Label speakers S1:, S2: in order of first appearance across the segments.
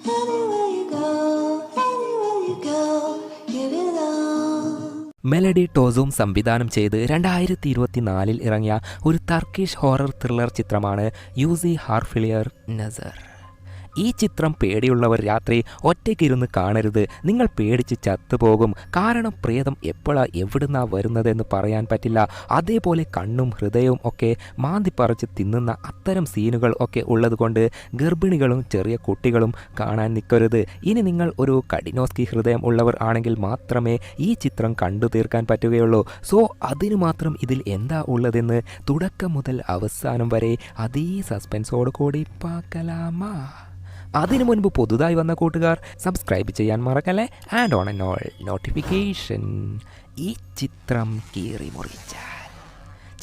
S1: Anywhere you go, anywhere you go, give it all.
S2: Melody ടോസൂം സംവിധാനം ചെയ്ത് 2024 ഇറങ്ങിയ ഒരു ടർക്കിഷ് ഹൊറർ ത്രില്ലർ ചിത്രമാണ് യൂസി ഹാർഫിലിയർ നസർ. ഈ ചിത്രം പേടിയുള്ളവർ രാത്രി ഒറ്റയ്ക്കിരുന്ന് കാണരുത്. നിങ്ങൾ പേടിച്ച് ചത്തുപോകും. കാരണം പ്രേതം എപ്പോഴാ എവിടുന്നാ വരുന്നതെന്ന് പറയാൻ പറ്റില്ല. അതേപോലെ കണ്ണും ഹൃദയവും ഒക്കെ മാന്തിപ്പറിച്ച് തിന്നുന്ന അത്തരം സീനുകൾ ഒക്കെ ഉള്ളതുകൊണ്ട് ഗർഭിണികളും ചെറിയ കുട്ടികളും കാണാൻ നിൽക്കരുത്. ഇനി നിങ്ങൾ ഒരു കഡിനോസ്കി ഹൃദയം ഉള്ളവർ ആണെങ്കിൽ മാത്രമേ ഈ ചിത്രം കണ്ടു തീർക്കാൻ പറ്റുകയുള്ളൂ. സോ അതിനു മാത്രം ഇതിൽ എന്താ ഉള്ളതെന്ന് തുടക്കം മുതൽ അവസാനം വരെ അതേ സസ്പെൻസോട് കൂടി പാക്കലാമാ. അതിനു മുൻപ് പുതുതായി വന്ന കൂട്ടുകാർ സബ്സ്ക്രൈബ് ചെയ്യാൻ മറക്കല്ലേ. And on and all notification. ഈ ചിത്രം കീറി മുറിച്ചാൽ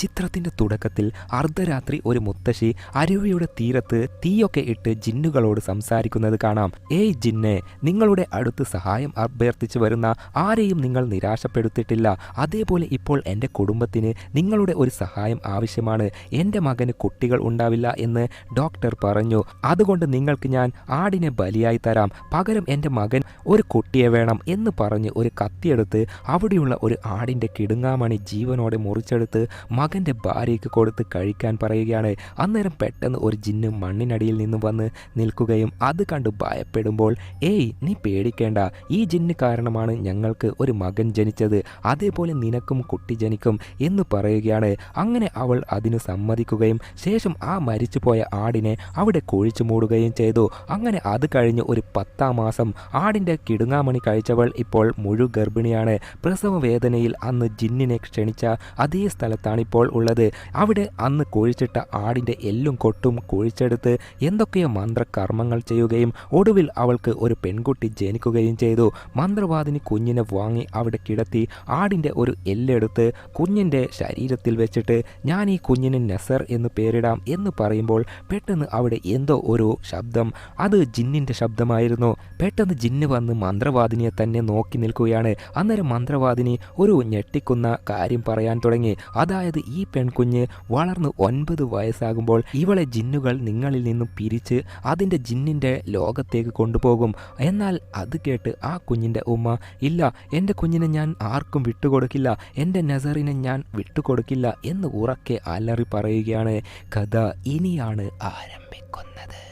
S2: ചിത്രത്തിൻ്റെ തുടക്കത്തിൽ അർദ്ധരാത്രി ഒരു മുത്തശ്ശി അരുവിയുടെ തീരത്ത് തീയൊക്കെ ഇട്ട് ജിന്നുകളോട് സംസാരിക്കുന്നത് കാണാം. ഏയ് ജിന്നെ, നിങ്ങളുടെ അടുത്ത് സഹായം അഭ്യർത്ഥിച്ചു വരുന്ന ആരെയും നിങ്ങൾ നിരാശപ്പെടുത്തിയിട്ടില്ല. അതേപോലെ ഇപ്പോൾ എൻ്റെ കുടുംബത്തിന് നിങ്ങളുടെ ഒരു സഹായം ആവശ്യമാണ്. എൻ്റെ മകന് കുട്ടികൾ ഉണ്ടാവില്ല എന്ന് ഡോക്ടർ പറഞ്ഞു. അതുകൊണ്ട് നിങ്ങൾക്ക് ഞാൻ ആടിനെ ബലിയായി തരാം. പകരം എൻ്റെ മകൻ ഒരു കുട്ടിയെ വേണം എന്ന് പറഞ്ഞ് ഒരു കത്തിയെടുത്ത് അവിടെയുള്ള ഒരു ആടിൻ്റെ കിടുങ്ങാമണി ജീവനോടെ മുറിച്ചെടുത്ത് മകൻ്റെ ഭാര്യയ്ക്ക് കൊടുത്ത് കഴിക്കാൻ പറയുകയാണ്. അന്നേരം പെട്ടെന്ന് ഒരു ജിന്ന് മണ്ണിനടിയിൽ നിന്നും വന്ന് നിൽക്കുകയും അത് കണ്ട് ഭയപ്പെടുമ്പോൾ, ഏയ് നീ പേടിക്കേണ്ട, ഈ ജിന്ന് കാരണമാണ് ഞങ്ങൾക്ക് ഒരു മകൻ ജനിച്ചത്. അതേപോലെ നിനക്കും കുട്ടി ജനിക്കും എന്ന് പറയുകയാണ്. അങ്ങനെ അവൾ അതിനു സമ്മതിക്കുകയും ശേഷം ആ മരിച്ചുപോയ ആടിനെ അവിടെ കുഴിച്ചു മൂടുകയും ചെയ്തു. അങ്ങനെ അത് കഴിഞ്ഞ് ഒരു 10-ാം മാസം ആടിൻ്റെ കിടുങ്ങാമണി കഴിച്ചവൾ ഇപ്പോൾ മുഴുഗർഭിണിയാണ്. പ്രസവ വേദനയിൽ അന്ന് ജിന്നിനെ ക്ഷണിച്ച അതേ സ്ഥലത്താണിപ്പോൾ ഉള്ളത്. അവിടെ അന്ന് കുഴിച്ചിട്ട ആടിൻ്റെ എല്ലും കൊട്ടും കുഴിച്ചെടുത്ത് എന്തൊക്കെയോ മന്ത്രകർമ്മങ്ങൾ ചെയ്യുകയും ഒടുവിൽ അവൾക്ക് ഒരു പെൺകുട്ടി ജനിക്കുകയും ചെയ്തു. മന്ത്രവാദിനി കുഞ്ഞിനെ വാങ്ങി അവിടെ കിടത്തി ആടിൻ്റെ ഒരു എല്ലെടുത്ത് കുഞ്ഞിൻ്റെ ശരീരത്തിൽ വെച്ചിട്ട് ഞാൻ ഈ കുഞ്ഞിന് നസർ എന്ന് പേരിടാം എന്ന് പറയുമ്പോൾ പെട്ടെന്ന് അവിടെ എന്തോ ഒരു ശബ്ദം. അത് ജിന്നിൻ്റെ ശബ്ദമായിരുന്നു. പെട്ടെന്ന് ജിന്ന് വന്ന് മന്ത്രവാദിനിയെ തന്നെ നോക്കി നിൽക്കുകയാണ്. അന്നേരം മന്ത്രവാദിനി ഒരു ഞെട്ടിക്കുന്ന കാര്യം പറയാൻ തുടങ്ങി. അതായത് ഈ പെൺകുഞ്ഞ് വളർന്ന് 9 വയസ്സാകുമ്പോൾ ഇവളെ ജിന്നുകൾ നിങ്ങളിൽ നിന്നും പിരിച്ച് അതിൻ്റെ ജിന്നിൻ്റെ ലോകത്തേക്ക് കൊണ്ടുപോകും. എന്നാൽ അത് കേട്ട് ആ കുഞ്ഞിൻ്റെ ഉമ്മ, ഇല്ല, എൻ്റെ കുഞ്ഞിനെ ഞാൻ ആർക്കും വിട്ടുകൊടുക്കില്ല, എൻ്റെ നസറിനെ ഞാൻ വിട്ടുകൊടുക്കില്ല എന്ന് ഉറക്കെ അലറി പറയുകയാണ്. കഥ ഇനിയാണ് ആരംഭിക്കുന്നത്.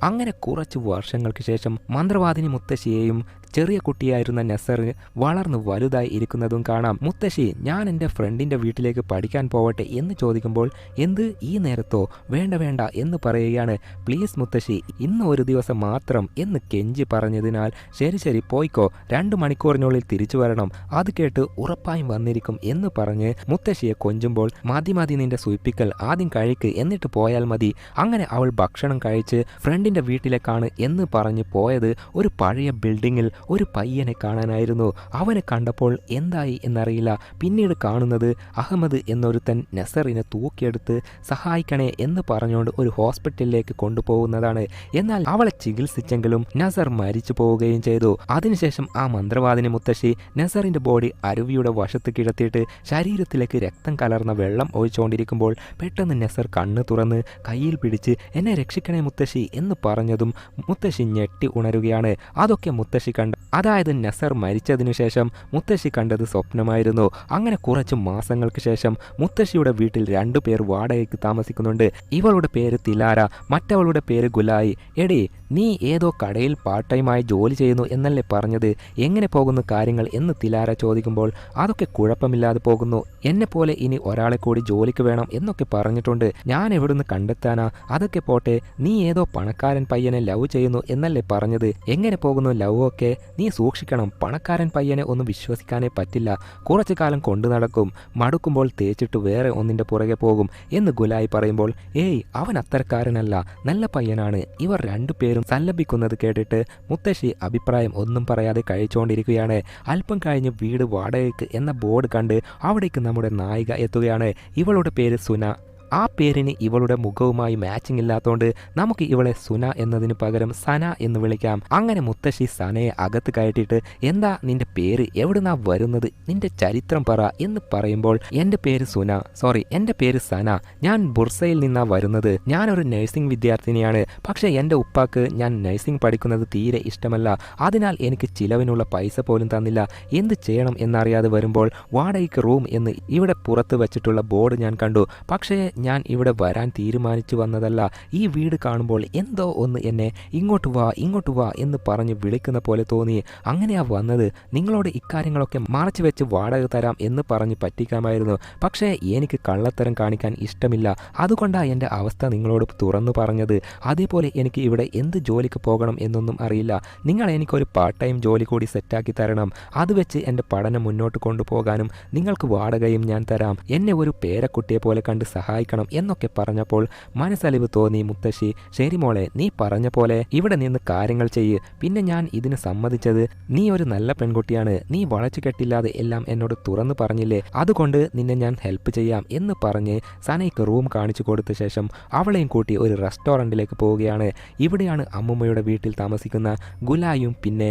S2: അങ്ങനെ കുറച്ച് വർഷങ്ങൾക്ക് ശേഷം മന്ത്രവാദിനി മുത്തശ്ശിയെയും ചെറിയ കുട്ടിയായിരുന്ന നസർ വളർന്നു വലുതായി ഇരിക്കുന്നതും കാണാം. മുത്തശ്ശി, ഞാൻ എൻ്റെ ഫ്രണ്ടിൻ്റെ വീട്ടിലേക്ക് പഠിക്കാൻ പോവട്ടെ എന്ന് ചോദിക്കുമ്പോൾ, എന്ത് ഈ നേരത്തോ? വേണ്ട വേണ്ട എന്ന് പറയുകയാണ്. പ്ലീസ് മുത്തശ്ശി, ഇന്ന് ഒരു ദിവസം മാത്രം എന്ന് കെഞ്ചി പറഞ്ഞതിനാൽ ശരി ശരി പോയിക്കോ, 2 മണിക്കൂറിനുള്ളിൽ തിരിച്ചു വരണം. അത് കേട്ട് ഉറപ്പായും വന്നിരിക്കും എന്ന് പറഞ്ഞ് മുത്തശ്ശിയെ കൊഞ്ചുമ്പോൾ, മതി മതി നിന്റെ സൂയിപ്പിക്കൽ, ആദ്യം കഴിക്ക് എന്നിട്ട് പോയാൽ മതി. അങ്ങനെ അവൾ ഭക്ഷണം കഴിച്ച് ഫ്രണ്ടിൻ്റെ വീട്ടിലേക്കാണ് എന്ന് പറഞ്ഞ് പോയത് ഒരു പഴയ ബിൽഡിങ്ങിൽ ഒരു പയ്യനെ കാണാനായിരുന്നു. അവനെ കണ്ടപ്പോൾ എന്തായി എന്നറിയില്ല. പിന്നീട് കാണുന്നത് അഹമ്മദ് എന്നൊരുത്തൻ നസറിനെ തൂക്കിയെടുത്ത് സഹായിക്കണേ എന്ന് പറഞ്ഞുകൊണ്ട് ഒരു ഹോസ്പിറ്റലിലേക്ക് കൊണ്ടുപോകുന്നതാണ്. എന്നാൽ അവളെ ചികിത്സിച്ചെങ്കിലും നസർ മരിച്ചു പോവുകയും ചെയ്തു. അതിനുശേഷം ആ മന്ത്രവാദിനി മുത്തശ്ശി നസറിന്റെ ബോഡി അരുവിയുടെ വശത്ത് കിടത്തിയിട്ട് ശരീരത്തിലേക്ക് രക്തം കലർന്ന വെള്ളം ഒഴിച്ചുകൊണ്ടിരിക്കുമ്പോൾ പെട്ടെന്ന് നസർ കണ്ണ് തുറന്ന് കയ്യിൽ പിടിച്ച് എന്നെ രക്ഷിക്കണേ മുത്തശ്ശി എന്ന് പറഞ്ഞതും മുത്തശ്ശി ഞെട്ടി ഉണരുകയാണ്. അതൊക്കെ മുത്തശ്ശി കണ്ട, അതായത് നസർ മരിച്ചതിനു ശേഷം മുത്തശ്ശി കണ്ടത് സ്വപ്നമായിരുന്നു. അങ്ങനെ കുറച്ച് മാസങ്ങൾക്ക് ശേഷം മുത്തശ്ശിയുടെ വീട്ടിൽ 2 പേർ വാടകയ്ക്ക് താമസിക്കുന്നുണ്ട്. ഇവളുടെ പേര് തിലാര, മറ്റവളുടെ പേര് ഗുലായി. എടേ, നീ ഏതോ കടയിൽ പാർട്ട് ടൈമായി ജോലി ചെയ്യുന്നു എന്നല്ലേ പറഞ്ഞത്? എങ്ങനെ പോകുന്നു കാര്യങ്ങൾ എന്ന് തിലാര ചോദിക്കുമ്പോൾ, അതൊക്കെ കുഴപ്പമില്ലാതെ പോകുന്നു, എന്നെ പോലെ ഇനി ഒരാളെ കൂടി ജോലിക്ക് വേണം എന്നൊക്കെ പറഞ്ഞിട്ടുണ്ട്. ഞാൻ എവിടുന്ന് കണ്ടെത്താനാ? അതൊക്കെ പോട്ടെ, നീ ഏതോ പണക്കാരൻ പയ്യനെ ലവ് ചെയ്യുന്നു എന്നല്ലേ പറഞ്ഞത്? എങ്ങനെ പോകുന്നു ലവ് ഒക്കെ? നീ സൂക്ഷിക്കണം, പണക്കാരൻ പയ്യനെ ഒന്നും വിശ്വസിക്കാനേ പറ്റില്ല. കുറച്ചു കാലം കൊണ്ടു നടക്കും, മടുക്കുമ്പോൾ തേച്ചിട്ട് വേറെ ഒന്നിൻ്റെ പുറകെ പോകും എന്ന് ഗുലായി പറയുമ്പോൾ, ഏയ് അവൻ അത്തരക്കാരനല്ല, നല്ല പയ്യനാണ്. ഇവർ 2 പേരും സല്ലപിക്കുന്നത് കേട്ടിട്ട് മുത്തശ്ശി അഭിപ്രായം ഒന്നും പറയാതെ കഴിച്ചുകൊണ്ടിരിക്കുകയാണ്. അല്പം കഴിഞ്ഞ് വീട് വാടകയ്ക്ക് എന്ന ബോർഡ് കണ്ട് അവിടേക്ക് നമ്മുടെ നായിക എത്തുകയാണ്. ഇവളുടെ പേര് സുന. ആ പേരിന് ഇവളുടെ മുഖവുമായി മാച്ചിങ് ഇല്ലാത്തതുകൊണ്ട് നമുക്ക് ഇവളെ സുന എന്നതിന് പകരം സന എന്ന് വിളിക്കാം. അങ്ങനെ മുത്തശ്ശി സനയെ അകത്ത് കയറ്റിയിട്ട് എന്താ നിന്റെ പേര്, എവിടുന്നാ വരുന്നത്, നിന്റെ ചരിത്രം പറ എന്ന് പറയുമ്പോൾ എൻ്റെ പേര് സന, ഞാൻ ബുർസയിൽ നിന്നാ വരുന്നത്, ഞാനൊരു നഴ്സിംഗ് വിദ്യാർത്ഥിനിയാണ്. പക്ഷേ എൻ്റെ ഉപ്പാക്ക് ഞാൻ നഴ്സിംഗ് പഠിക്കുന്നത് തീരെ ഇഷ്ടമല്ല. അതിനാൽ എനിക്ക് ചിലവിനുള്ള പൈസ പോലും തന്നില്ല. എന്ത് ചെയ്യണം എന്നറിയാതെ വരുമ്പോൾ വാടകയ്ക്ക് റൂം എന്ന് ഇവിടെ പുറത്ത് വെച്ചിട്ടുള്ള ബോർഡ് ഞാൻ കണ്ടു. പക്ഷേ ഞാൻ ഇവിടെ വരാൻ തീരുമാനിച്ചു വന്നതല്ല. ഈ വീട് കാണുമ്പോൾ എന്തോ ഒന്ന് എന്നെ ഇങ്ങോട്ട് വാ എന്ന് പറഞ്ഞ് വിളിക്കുന്ന പോലെ തോന്നി. അങ്ങനെയാ വന്നത്. നിങ്ങളോട് ഇക്കാര്യങ്ങളൊക്കെ മറച്ചു വെച്ച് വാടക തരാം എന്ന് പറഞ്ഞ് പറ്റിക്കാമായിരുന്നു. പക്ഷേ എനിക്ക് കള്ളത്തരം കാണിക്കാൻ ഇഷ്ടമില്ല. അതുകൊണ്ടാണ് എൻ്റെ അവസ്ഥ നിങ്ങളോട് തുറന്നു പറഞ്ഞത്. അതേപോലെ എനിക്ക് ഇവിടെ എന്ത് ജോലിക്ക് പോകണം എന്നൊന്നും അറിയില്ല. നിങ്ങൾ എനിക്കൊരു പാർട്ട് ടൈം ജോലി കൂടി സെറ്റാക്കി തരണം. അത് വെച്ച് എൻ്റെ പഠനം മുന്നോട്ട് കൊണ്ടുപോകാനും നിങ്ങൾക്ക് വാടകയും ഞാൻ തരാം. എന്നെ ഒരു പേരക്കുട്ടിയെ പോലെ കണ്ട് സഹായിക്കണം എന്നൊക്കെ പറഞ്ഞപ്പോൾ മനസ്സലിവ് തോന്നി മുത്തശ്ശി. ശരി മോളെ, നീ പറഞ്ഞ പോലെ ഇവിടെ നിന്ന് കാര്യങ്ങൾ ചെയ്യ്. പിന്നെ ഞാൻ ഇതിന് സമ്മതിച്ചത് നീ ഒരു നല്ല പെൺകുട്ടിയാണ്. നീ വളച്ചു കെട്ടില്ലാതെ എല്ലാം എന്നോട് തുറന്നു പറഞ്ഞില്ലേ, അതുകൊണ്ട് നിന്നെ ഞാൻ ഹെൽപ്പ് ചെയ്യാം എന്ന് പറഞ്ഞ് സനയ്ക്ക് റൂം കാണിച്ചു കൊടുത്ത ശേഷം അവളെയും കൂട്ടി ഒരു റെസ്റ്റോറൻറ്റിലേക്ക് പോവുകയാണ്. ഇവിടെയാണ് അമ്മുമ്മയുടെ വീട്ടിൽ താമസിക്കുന്ന ഗുലായും പിന്നെ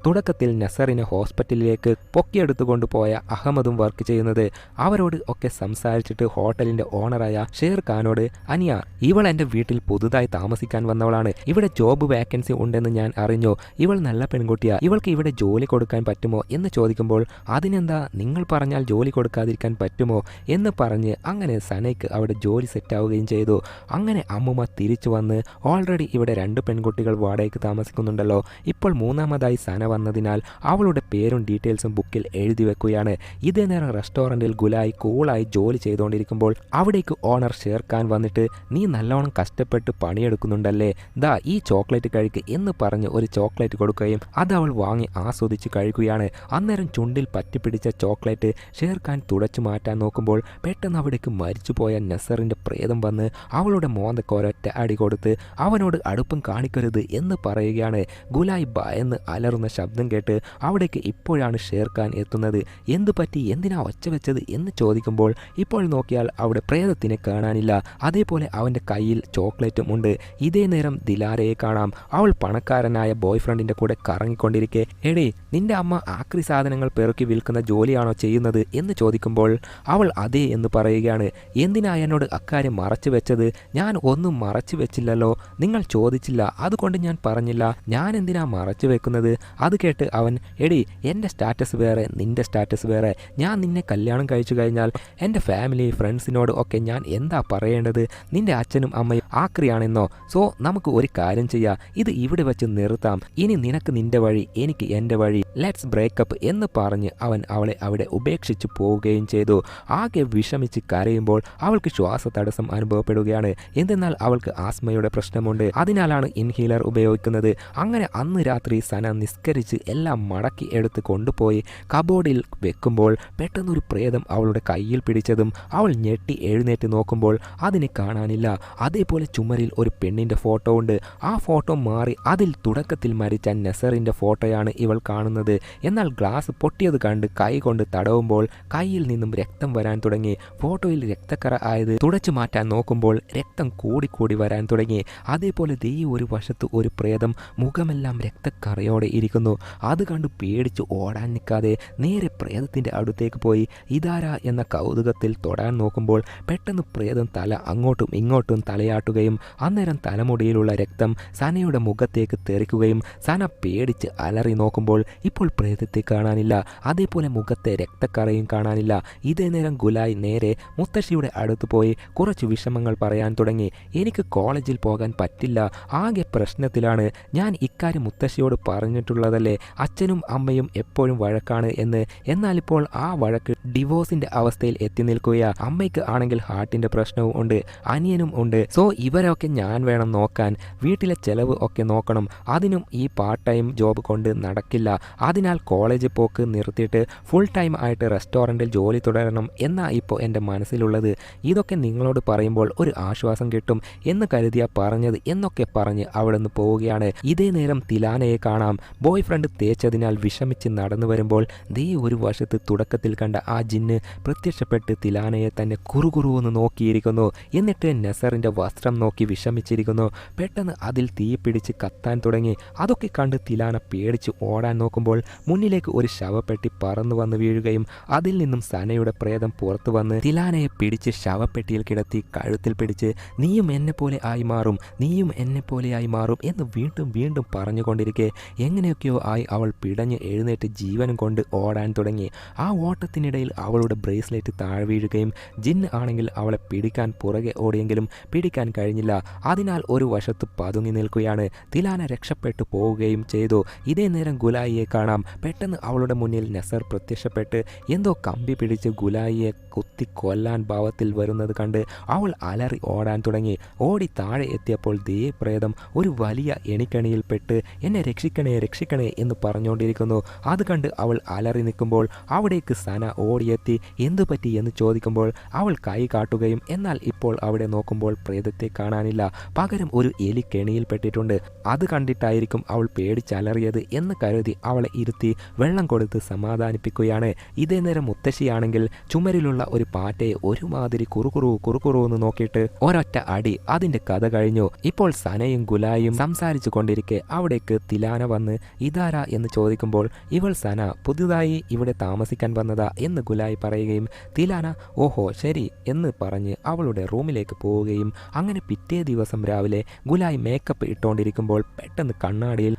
S2: തുടക്കത്തിൽ നസറിനെ ഹോസ്പിറ്റലിലേക്ക് പൊക്കിയെടുത്തു കൊണ്ടുപോയ അഹമ്മദും വർക്ക് ചെയ്യുന്നത്. അവരോട് ഒക്കെ സംസാരിച്ചിട്ട് ഹോട്ടലിന്റെ ഓണറായ ഷേർ ഖാനോട് അനിയ, ഇവൾ എൻ്റെ വീട്ടിൽ പുതുതായി താമസിക്കാൻ വന്നവളാണ്. ഇവിടെ ജോബ് വാക്കൻസി ഉണ്ടെന്ന് ഞാൻ അറിഞ്ഞു. ഇവൾ നല്ല പെൺകുട്ടിയാ, ഇവൾക്ക് ഇവിടെ ജോലി കൊടുക്കാൻ പറ്റുമോ എന്ന് ചോദിക്കുമ്പോൾ അതിനെന്താ, നിങ്ങൾ പറഞ്ഞാൽ ജോലി കൊടുക്കാതിരിക്കാൻ പറ്റുമോ എന്ന് പറഞ്ഞ് അങ്ങനെ സനയ്ക്ക് അവിടെ ജോലി സെറ്റാവുകയും ചെയ്തു. അങ്ങനെ അമ്മുമ്മ തിരിച്ചു വന്ന് ഓൾറെഡി ഇവിടെ 2 പെൺകുട്ടികൾ വാടകയ്ക്ക് താമസിക്കുന്നുണ്ടല്ലോ, ഇപ്പോൾ മൂന്നാമതായി സന വന്നതിനാൽ അവളുടെ പേരും ഡീറ്റെയിൽസും ബുക്കിൽ എഴുതി വെക്കുകയാണ്. ഇതേ നേരം റെസ്റ്റോറൻറ്റിൽ ഗുലായി കൂളായി ജോലി ചെയ്തുകൊണ്ടിരിക്കുമ്പോൾ അവിടേക്ക് ഓണർ ഷേർ ഖാൻ വന്നിട്ട് നീ നല്ലോണം കഷ്ടപ്പെട്ട് പണിയെടുക്കുന്നുണ്ടല്ലേ, ദാ ഈ ചോക്ലേറ്റ് കഴിക്ക് എന്ന് പറഞ്ഞ് ഒരു ചോക്ലേറ്റ് കൊടുക്കുകയും അത് അവൾ വാങ്ങി ആസ്വദിച്ച് കഴിക്കുകയാണ്. അന്നേരം ചുണ്ടിൽ പറ്റിപ്പിടിച്ച ചോക്ലേറ്റ് ഷേർ ഖാൻ തുടച്ചു മാറ്റാൻ നോക്കുമ്പോൾ പെട്ടെന്ന് അവിടേക്ക് മരിച്ചുപോയ നസറിൻ്റെ പ്രേതം വന്ന് അവളുടെ മോന്തക്കൊരൊറ്റ അടി കൊടുത്ത് അവനോട് അടുപ്പം കാണിക്കരുത് എന്ന് പറയുകയാണ്. ഗുലായി ഭയന്ന് അലറുന്ന ശബ്ദം കേട്ട് അവിടേക്ക് ഇപ്പോഴാണ് ഷേർ ഖാൻ എത്തുന്നത്. എന്തു പറ്റി, എന്തിനാ ഒച്ച വെച്ചത് എന്ന് ചോദിക്കുമ്പോൾ ഇപ്പോൾ നോക്കിയാൽ അവിടെ പ്രേതത്തിനെ കാണാനില്ല. അതേപോലെ അവൻ്റെ കയ്യിൽ ചോക്ലേറ്റും ഉണ്ട്. ഇതേ നേരം ദിലാരയെ കാണാം. അവൾ പണക്കാരനായ ബോയ് ഫ്രണ്ടിൻ്റെ കൂടെ കറങ്ങിക്കൊണ്ടിരിക്കെ എടേ, നിന്റെ അമ്മ ആക്രി സാധനങ്ങൾ പെറുക്കി വിൽക്കുന്ന ജോലിയാണോ ചെയ്യുന്നത് എന്ന് ചോദിക്കുമ്പോൾ അവൾ അതേ എന്ന് പറയുകയാണ്. എന്തിനാ എന്നോട് അക്കാര്യം മറച്ചു വെച്ചത്? ഞാൻ ഒന്നും മറച്ചു വെച്ചില്ലല്ലോ, നിങ്ങൾ ചോദിച്ചില്ല, അതുകൊണ്ട് ഞാൻ പറഞ്ഞില്ല. ഞാൻ എന്തിനാ മറച്ചു വെക്കുന്നത്? അത് കേട്ട് അവൻ എടി, എൻ്റെ സ്റ്റാറ്റസ് വേറെ, നിൻ്റെ സ്റ്റാറ്റസ് വേറെ. ഞാൻ നിന്നെ കല്യാണം കഴിച്ചു കഴിഞ്ഞാൽ എൻ്റെ ഫാമിലി ഫ്രണ്ട്സിനോട് ഒക്കെ ഞാൻ എന്താ പറയേണ്ടത്? നിൻ്റെ അച്ഛനും അമ്മയും ആക്രിയാണെന്നോ? സോ നമുക്ക് ഒരു കാര്യം ചെയ്യാം, ഇത് ഇവിടെ വെച്ച് നിർത്താം. ഇനി നിനക്ക് നിൻ്റെ വഴി, എനിക്ക് എൻ്റെ വഴി, ലെറ്റ്സ് ബ്രേക്കപ്പ് എന്ന് പറഞ്ഞ് അവൻ അവളെ അവിടെ ഉപേക്ഷിച്ച് പോവുകയും ചെയ്തു. ആകെ വിഷമിച്ച് കരയുമ്പോൾ അവൾക്ക് ശ്വാസതടസ്സം അനുഭവപ്പെടുകയാണ്. എന്തെന്നാൽ അവൾക്ക് ആസ്മയുടെ പ്രശ്നമുണ്ട്. അതിനാലാണ് ഇൻഹീലർ ഉപയോഗിക്കുന്നത്. അങ്ങനെ അന്ന് രാത്രി സന നിസ്കരിച്ച് എല്ലാം മടക്കി എടുത്ത് കൊണ്ടുപോയി കബോർഡിൽ വെക്കുമ്പോൾ പെട്ടെന്നൊരു പ്രേതം അവളുടെ കയ്യിൽ പിടിച്ചതും അവൾ ഞെട്ടി എഴുന്നേറ്റ് നോക്കുമ്പോൾ അതിനെ കാണാനില്ല. അതേപോലെ ചുമരിൽ ഒരു പെണ്ണിൻ്റെ ഫോട്ടോ ഉണ്ട്. ആ ഫോട്ടോ മാറി അതിൽ തുടക്കത്തിൽ മരിച്ച നസറിൻ്റെ ഫോട്ടോയാണ് ഇവൾ കാണുന്നത്. എന്നാൽ ഗ്ലാസ് പൊട്ടിയത് കണ്ട് കൈ കൊണ്ട് തടവുമ്പോൾ കയ്യിൽ നിന്നും രക്തം വരാൻ തുടങ്ങി. ഫോട്ടോയിൽ രക്തക്കറ ആയത് തുടച്ചു മാറ്റാൻ നോക്കുമ്പോൾ രക്തം കൂടിക്കൂടി വരാൻ തുടങ്ങി. അതേപോലെ ദേ ഒരു വശത്ത് ഒരു പ്രേതം മുഖമെല്ലാം രക്തക്കറയോടെ ഇരിക്കുന്നു. അത് കണ്ട് പേടിച്ച് ഓടാൻ നിൽക്കാതെ നേരെ പ്രേതത്തിൻ്റെ അടുത്തേക്ക് പോയി ഇതാരാ എന്ന കൗതുകത്തിൽ തൊടാൻ നോക്കുമ്പോൾ പെട്ടെന്ന് പ്രേതം തല അങ്ങോട്ടും ഇങ്ങോട്ടും തലയാട്ടുകയും അന്നേരം തലമുടിയിലുള്ള രക്തം സനയുടെ മുഖത്തേക്ക് തെറിക്കുകയും സന പേടിച്ച് അലറി നോക്കുമ്പോൾ ഇപ്പോൾ പ്രേതത്തെ കാണാനില്ല. അതേപോലെ മുഖത്തെ രക്തക്കറയും കാണാനില്ല. ഇതേ നേരം ഗുലായി നേരെ മുത്തശ്ശിയുടെ അടുത്ത് പോയി കുറച്ച് വിഷമങ്ങൾ പറയാൻ തുടങ്ങി. എനിക്ക് കോളേജിൽ പോകാൻ പറ്റില്ല, ആകെ പ്രശ്നത്തിലാണ്. ഞാൻ ഇക്കാര്യം മുത്തശ്ശിയോട് പറഞ്ഞിട്ടുള്ളതല്ലേ, അച്ഛനും അമ്മയും എപ്പോഴും വഴക്കാണ് എന്ന്. എന്നാലിപ്പോൾ ആ വഴക്ക് ഡിവോഴ്സിന്റെ അവസ്ഥയിൽ എത്തി നിൽക്കുകയാ. അമ്മയ്ക്ക് ആണെങ്കിൽ ഹാർട്ടിന്റെ പ്രശ്നവും ഉണ്ട്, അനിയനും ഉണ്ട്. സോ ഇവരൊക്കെ ഞാൻ വേണം നോക്കാൻ, വീട്ടിലെ ചെലവ് ഒക്കെ നോക്കണം. അതിനും ഈ പാർട്ട് ടൈം ജോബ് കൊണ്ട് നടക്കില്ല. അതിനാൽ കോളേജ് പോക്ക് നിർത്തിയിട്ട് ഫുൾ ടൈം ആയിട്ട് റെസ്റ്റോറൻറ്റിൽ ജോലി തുടരണം എന്നാ ഇപ്പോൾ എൻ്റെ മനസ്സിലുള്ളത്. ഇതൊക്കെ നിങ്ങളോട് പറയുമ്പോൾ ഒരു ആശ്വാസം കിട്ടും എന്ന് കരുതിയാ പറഞ്ഞത് എന്നൊക്കെ പറഞ്ഞ് അവിടെ നിന്ന് പോവുകയാണ്. ഇതേ നേരം തിലാനയെ കാണാം. ബോയ് ബോയ് ഫ്രണ്ട് തേച്ചതിനാൽ വിഷമിച്ച് നടന്നു വരുമ്പോൾ ദേ ഒരു വശത്ത് തുടക്കത്തിൽ കണ്ട ആ ജിന്ന് പ്രത്യക്ഷപ്പെട്ട് തിലാനയെ തന്നെ കുറുകുറുവെന്ന് നോക്കിയിരിക്കുന്നു. എന്നിട്ട് നസറിന്റെ വസ്ത്രം നോക്കി വിഷമിച്ചിരിക്കുന്നു. പെട്ടെന്ന് അതിൽ തീ പിടിച്ച് കത്താൻ തുടങ്ങി. അതൊക്കെ കണ്ട് തിലാന പേടിച്ച് ഓടാൻ നോക്കുമ്പോൾ മുന്നിലേക്ക് ഒരു ശവപ്പെട്ടി പറന്നു വന്ന് വീഴുകയും അതിൽ നിന്നും സനയുടെ പ്രേതം പുറത്തു വന്ന് തിലാനയെ പിടിച്ച് ശവപ്പെട്ടിയിൽ കിടത്തി കഴുത്തിൽ പിടിച്ച് നീയും എന്നെ പോലെ ആയി മാറും, നീയും എന്നെ പോലെയായി മാറും എന്ന് വീണ്ടും വീണ്ടും പറഞ്ഞുകൊണ്ടിരിക്കെ എങ്ങനെയൊക്കെയോ ആയി അവൾ പിടഞ്ഞ് എഴുന്നേറ്റ് ജീവനും കൊണ്ട് ഓടാൻ തുടങ്ങി. ആ ഓട്ടത്തിനിടയിൽ അവളുടെ ബ്രേസ്ലെറ്റ് താഴെ വീഴുകയും ജിന്ന് ആണെങ്കിൽ അവളെ പിടിക്കാൻ പുറകെ ഓടിയെങ്കിലും പിടിക്കാൻ കഴിഞ്ഞില്ല. അതിനാൽ ഒരു വശത്ത് പതുങ്ങി നിൽക്കുകയാണ്. തിലാന രക്ഷപ്പെട്ടു പോവുകയും ചെയ്തു. ഇതേ നേരം ഗുലായിയെ കാണാം. പെട്ടെന്ന് അവളുടെ മുന്നിൽ നസർ പ്രത്യക്ഷപ്പെട്ട് എന്തോ കമ്പി പിടിച്ച് ഗുലായിയെ കുത്തി കൊല്ലാൻ ഭാവത്തിൽ വരുന്നത് കണ്ട് അവൾ അലറി ഓടാൻ തുടങ്ങി. ഓടി താഴെ എത്തിയപ്പോൾ ദേ പ്രേതം ഒരു വലിയ എണിക്കണിയിൽപ്പെട്ട് എന്നെ രക്ഷിക്കണേ രക്ഷിക്കണേ എന്ന് പറഞ്ഞുകൊണ്ടിരിക്കുന്നു. അത് കണ്ട് അവൾ അലറി നിൽക്കുമ്പോൾ അവിടേക്ക് സന ഓടിയെത്തി എന്തു പറ്റി എന്ന് ചോദിക്കുമ്പോൾ അവൾ കൈ കാട്ടുകയും എന്നാൽ ഇപ്പോൾ അവിടെ നോക്കുമ്പോൾ പ്രേതത്തെ കാണാനില്ല. പകരം ഒരു എലി കെണിയിൽപ്പെട്ടിട്ടുണ്ട്. അത് കണ്ടിട്ടായിരിക്കും അവൾ പേടിച്ചലറിയത് എന്ന് കരുതി അവളെ ഇരുത്തി വെള്ളം കൊടുത്ത് സമാധാനിപ്പിക്കുകയാണ്. ഇതേ നേരം മുത്തശ്ശിയാണെങ്കിൽ ചുമരിലുള്ള ഒരു പാറ്റയെ ഒരുമാതിരി കുറുകുറു എന്ന് നോക്കിയിട്ട് ഒരൊറ്റ അടി. അതിന്റെ കഥ കഴിഞ്ഞു. ഇപ്പോൾ സനയും ഗുലായും സംസാരിച്ചു കൊണ്ടിരിക്കെ അവിടേക്ക് തിലാന വന്ന് ഇതാരാ എന്ന് ചോദിക്കുമ്പോൾ ഇവൾ സന, പുതുതായി ഇവിടെ താമസിക്കാൻ വന്നതാ എന്ന് ഗുലായി പറയുകയും തിലാന ഓഹോ ശരി എന്ന് പറഞ്ഞ് അവളുടെ റൂമിലേക്ക് പോവുകയും അങ്ങനെ പിറ്റേ ദിവസം രാവിലെ ഗുലായി മേക്കപ്പ് ഇട്ടുകൊണ്ടിരിക്കുമ്പോൾ പെട്ടെന്ന് കണ്ണാടിയിൽ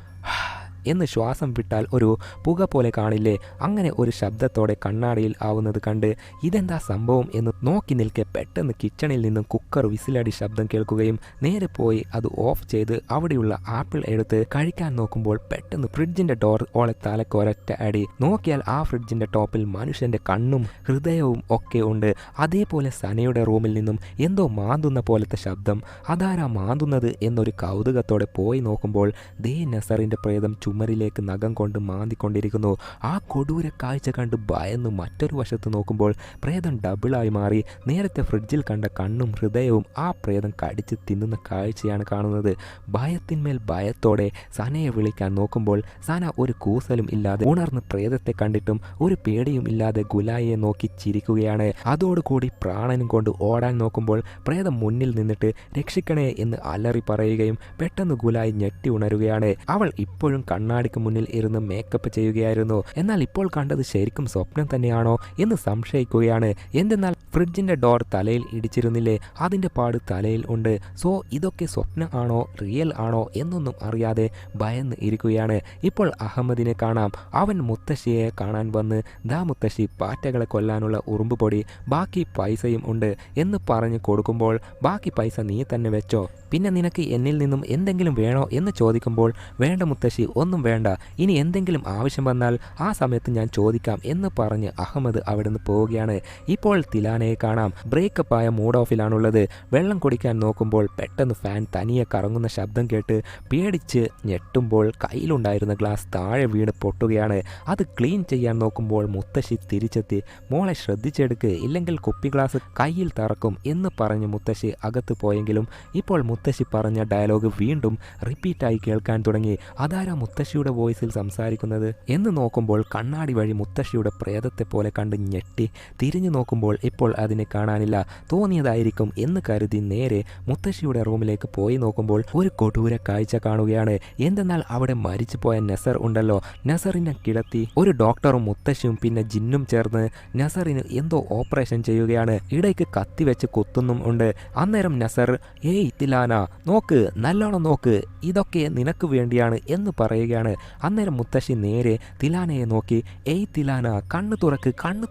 S2: എന്ന് ശ്വാസം വിട്ടാൽ ഒരു പുക പോലെ കാണില്ലേ, അങ്ങനെ ഒരു ശബ്ദത്തോടെ കണ്ണാടിയിൽ ആവുന്നത് കണ്ട് ഇതെന്താ സംഭവം എന്ന് നോക്കി നിൽക്കെ പെട്ടെന്ന് കിച്ചണിൽ നിന്നും കുക്കർ വിസിലടി ശബ്ദം കേൾക്കുകയും നേരെ പോയി അത് ഓഫ് ചെയ്ത് അവിടെയുള്ള ആപ്പിൾ എടുത്ത് കഴിക്കാൻ നോക്കുമ്പോൾ പെട്ടെന്ന് ഫ്രിഡ്ജിന്റെ ഡോർ ഓളെ തലക്കൊരൊറ്റ അടി. നോക്കിയാൽ ആ ഫ്രിഡ്ജിന്റെ ടോപ്പിൽ മനുഷ്യന്റെ കണ്ണും ഹൃദയവും ഒക്കെ ഉണ്ട്. അതേപോലെ സനയുടെ റൂമിൽ നിന്നും എന്തോ മാന്തുന്ന പോലത്തെ ശബ്ദം. അതാരാ മാന്തുന്നത് എന്നൊരു കൗതുകത്തോടെ പോയി നോക്കുമ്പോൾ ദേ നസറിന്റെ പ്രേതം ചുമരിലേക്ക് നഖം കൊണ്ട് മാന്തിക്കൊണ്ടിരിക്കുന്നു. ആ കൊടൂര കാഴ്ച കണ്ട് ഭയന്ന് മറ്റൊരു വശത്ത് നോക്കുമ്പോൾ പ്രേതം ഡബിളായി മാറി. നേരത്തെ ഫ്രിഡ്ജിൽ കണ്ട കണ്ണും ഹൃദയവും ആ പ്രേതം കടിച്ച് തിന്നുന്ന കാഴ്ചയാണ് കാണുന്നത്. ഭയത്തിന്മേൽ ഭയത്തോടെ സനയെ വിളിക്കാൻ നോക്കുമ്പോൾ സന ഒരു കൂസലും ഇല്ലാതെ ഉണർന്ന് പ്രേതത്തെ കണ്ടിട്ടും ഒരു പേടിയും ഇല്ലാതെ ഗുലായിയെ നോക്കി ചിരിക്കുകയാണ്. അതോടുകൂടി പ്രാണനും കൊണ്ട് ഓടാൻ നോക്കുമ്പോൾ പ്രേതം മുന്നിൽ നിന്നിട്ട് രക്ഷിക്കണേ എന്ന് അലറി പറയുകയും പെട്ടെന്ന് ഗുലായി ഞെട്ടി ഉണരുകയാണ്. അവൾ ഇപ്പോഴും കണ്ണാടിക്ക് മുന്നിൽ ഇരുന്ന് മേക്കപ്പ് ചെയ്യുകയായിരുന്നു. എന്നാൽ ഇപ്പോൾ കണ്ടത് ശരിക്കും സ്വപ്നം തന്നെയാണോ എന്ന് സംശയിക്കുകയാണ്. എന്തെന്നാൽ ഫ്രിഡ്ജിന്റെ ഡോർ തലയിൽ ഇടിച്ചിരുന്നില്ലേ, അതിന്റെ പാട് തലയിൽ ഉണ്ട്. സോ ഇതൊക്കെ സ്വപ്നം ആണോ റിയൽ ആണോ എന്നൊന്നും അറിയാതെ ഭയന്ന് ഇരിക്കുകയാണ്. ഇപ്പോൾ അഹമ്മദിനെ കാണാം. അവൻ മുത്തശ്ശിയെ കാണാൻ വന്ന് ദാ മുത്തശ്ശി പാറ്റകളെ കൊല്ലാനുള്ള ഉറുമ്പ് പൊടി, ബാക്കി പൈസയും ഉണ്ട് എന്ന് പറഞ്ഞു കൊടുക്കുമ്പോൾ ബാക്കി പൈസ നീ തന്നെ വെച്ചോ, പിന്നെ നിനക്ക് എന്നിൽ നിന്നും എന്തെങ്കിലും വേണോ എന്ന് ചോദിക്കുമ്പോൾ വേണ്ട മുത്തശ്ശി ഒന്നും വേണ്ട, ഇനി എന്തെങ്കിലും ആവശ്യം വന്നാൽ ആ സമയത്ത് ഞാൻ ചോദിക്കാം എന്ന് പറഞ്ഞ് അഹമ്മദ് അവിടെ നിന്ന് പോവുകയാണ്. ഇപ്പോൾ തിലാനയെ കാണാം. ബ്രേക്കപ്പ് ആയ മൂഡ് ഓഫിലാണുള്ളത്. വെള്ളം കുടിക്കാൻ നോക്കുമ്പോൾ പെട്ടെന്ന് ഫാൻ തനിയെ കറങ്ങുന്ന ശബ്ദം കേട്ട് പേടിച്ച് ഞെട്ടുമ്പോൾ കയ്യിലുണ്ടായിരുന്ന ഗ്ലാസ് താഴെ വീണ് പൊട്ടുകയാണ്. അത് ക്ലീൻ ചെയ്യാൻ നോക്കുമ്പോൾ മുത്തശ്ശി തിരിച്ചെത്തി മോളെ ശ്രദ്ധിച്ചെടുക്ക്, ഇല്ലെങ്കിൽ കുപ്പി ഗ്ലാസ് കയ്യിൽ തറക്കും എന്ന് പറഞ്ഞ് മുത്തശ്ശി അകത്ത് പോയെങ്കിലും ഇപ്പോൾ മുത്തശ്ശി പറഞ്ഞ ഡയലോഗ് വീണ്ടും റിപ്പീറ്റായി കേൾക്കാൻ തുടങ്ങി. അതാരാ മുത്തശ്ശിയുടെ വോയിസിൽ സംസാരിക്കുന്നത് എന്ന് നോക്കുമ്പോൾ കണ്ണാടി വഴി മുത്തശ്ശിയുടെ പ്രേതത്തെ പോലെ കണ്ട് ഞെട്ടി തിരിഞ്ഞു നോക്കുമ്പോൾ ഇപ്പോൾ അതിനെ കാണാനില്ല. തോന്നിയതായിരിക്കും എന്ന് കരുതി നേരെ മുത്തശ്ശിയുടെ റൂമിലേക്ക് പോയി നോക്കുമ്പോൾ ഒരു കൊടൂര കാഴ്ച കാണുകയാണ്. എന്തെന്നാൽ അവിടെ മരിച്ചുപോയ നസർ ഉണ്ടല്ലോ, നസറിനെ കിടത്തി ഒരു ഡോക്ടറും മുത്തശ്ശിയും പിന്നെ ജിന്നും ചേർന്ന് നസറിന് എന്തോ ഓപ്പറേഷൻ ചെയ്യുകയാണ്. ഇടയ്ക്ക് കത്തി വെച്ച് കുത്തുന്നും ഉണ്ട്. അന്നേരം നസർ ഏയ് തിലാന നോക്ക്, നല്ലോണം നോക്ക്, ഇതൊക്കെ നിനക്ക് വേണ്ടിയാണ് എന്ന് പറയുകയാണ്. അന്നേരം മുത്തശ്ശി നേരെ തിലാനയെ നോക്കി ഏയ് തിലാന കണ്ണു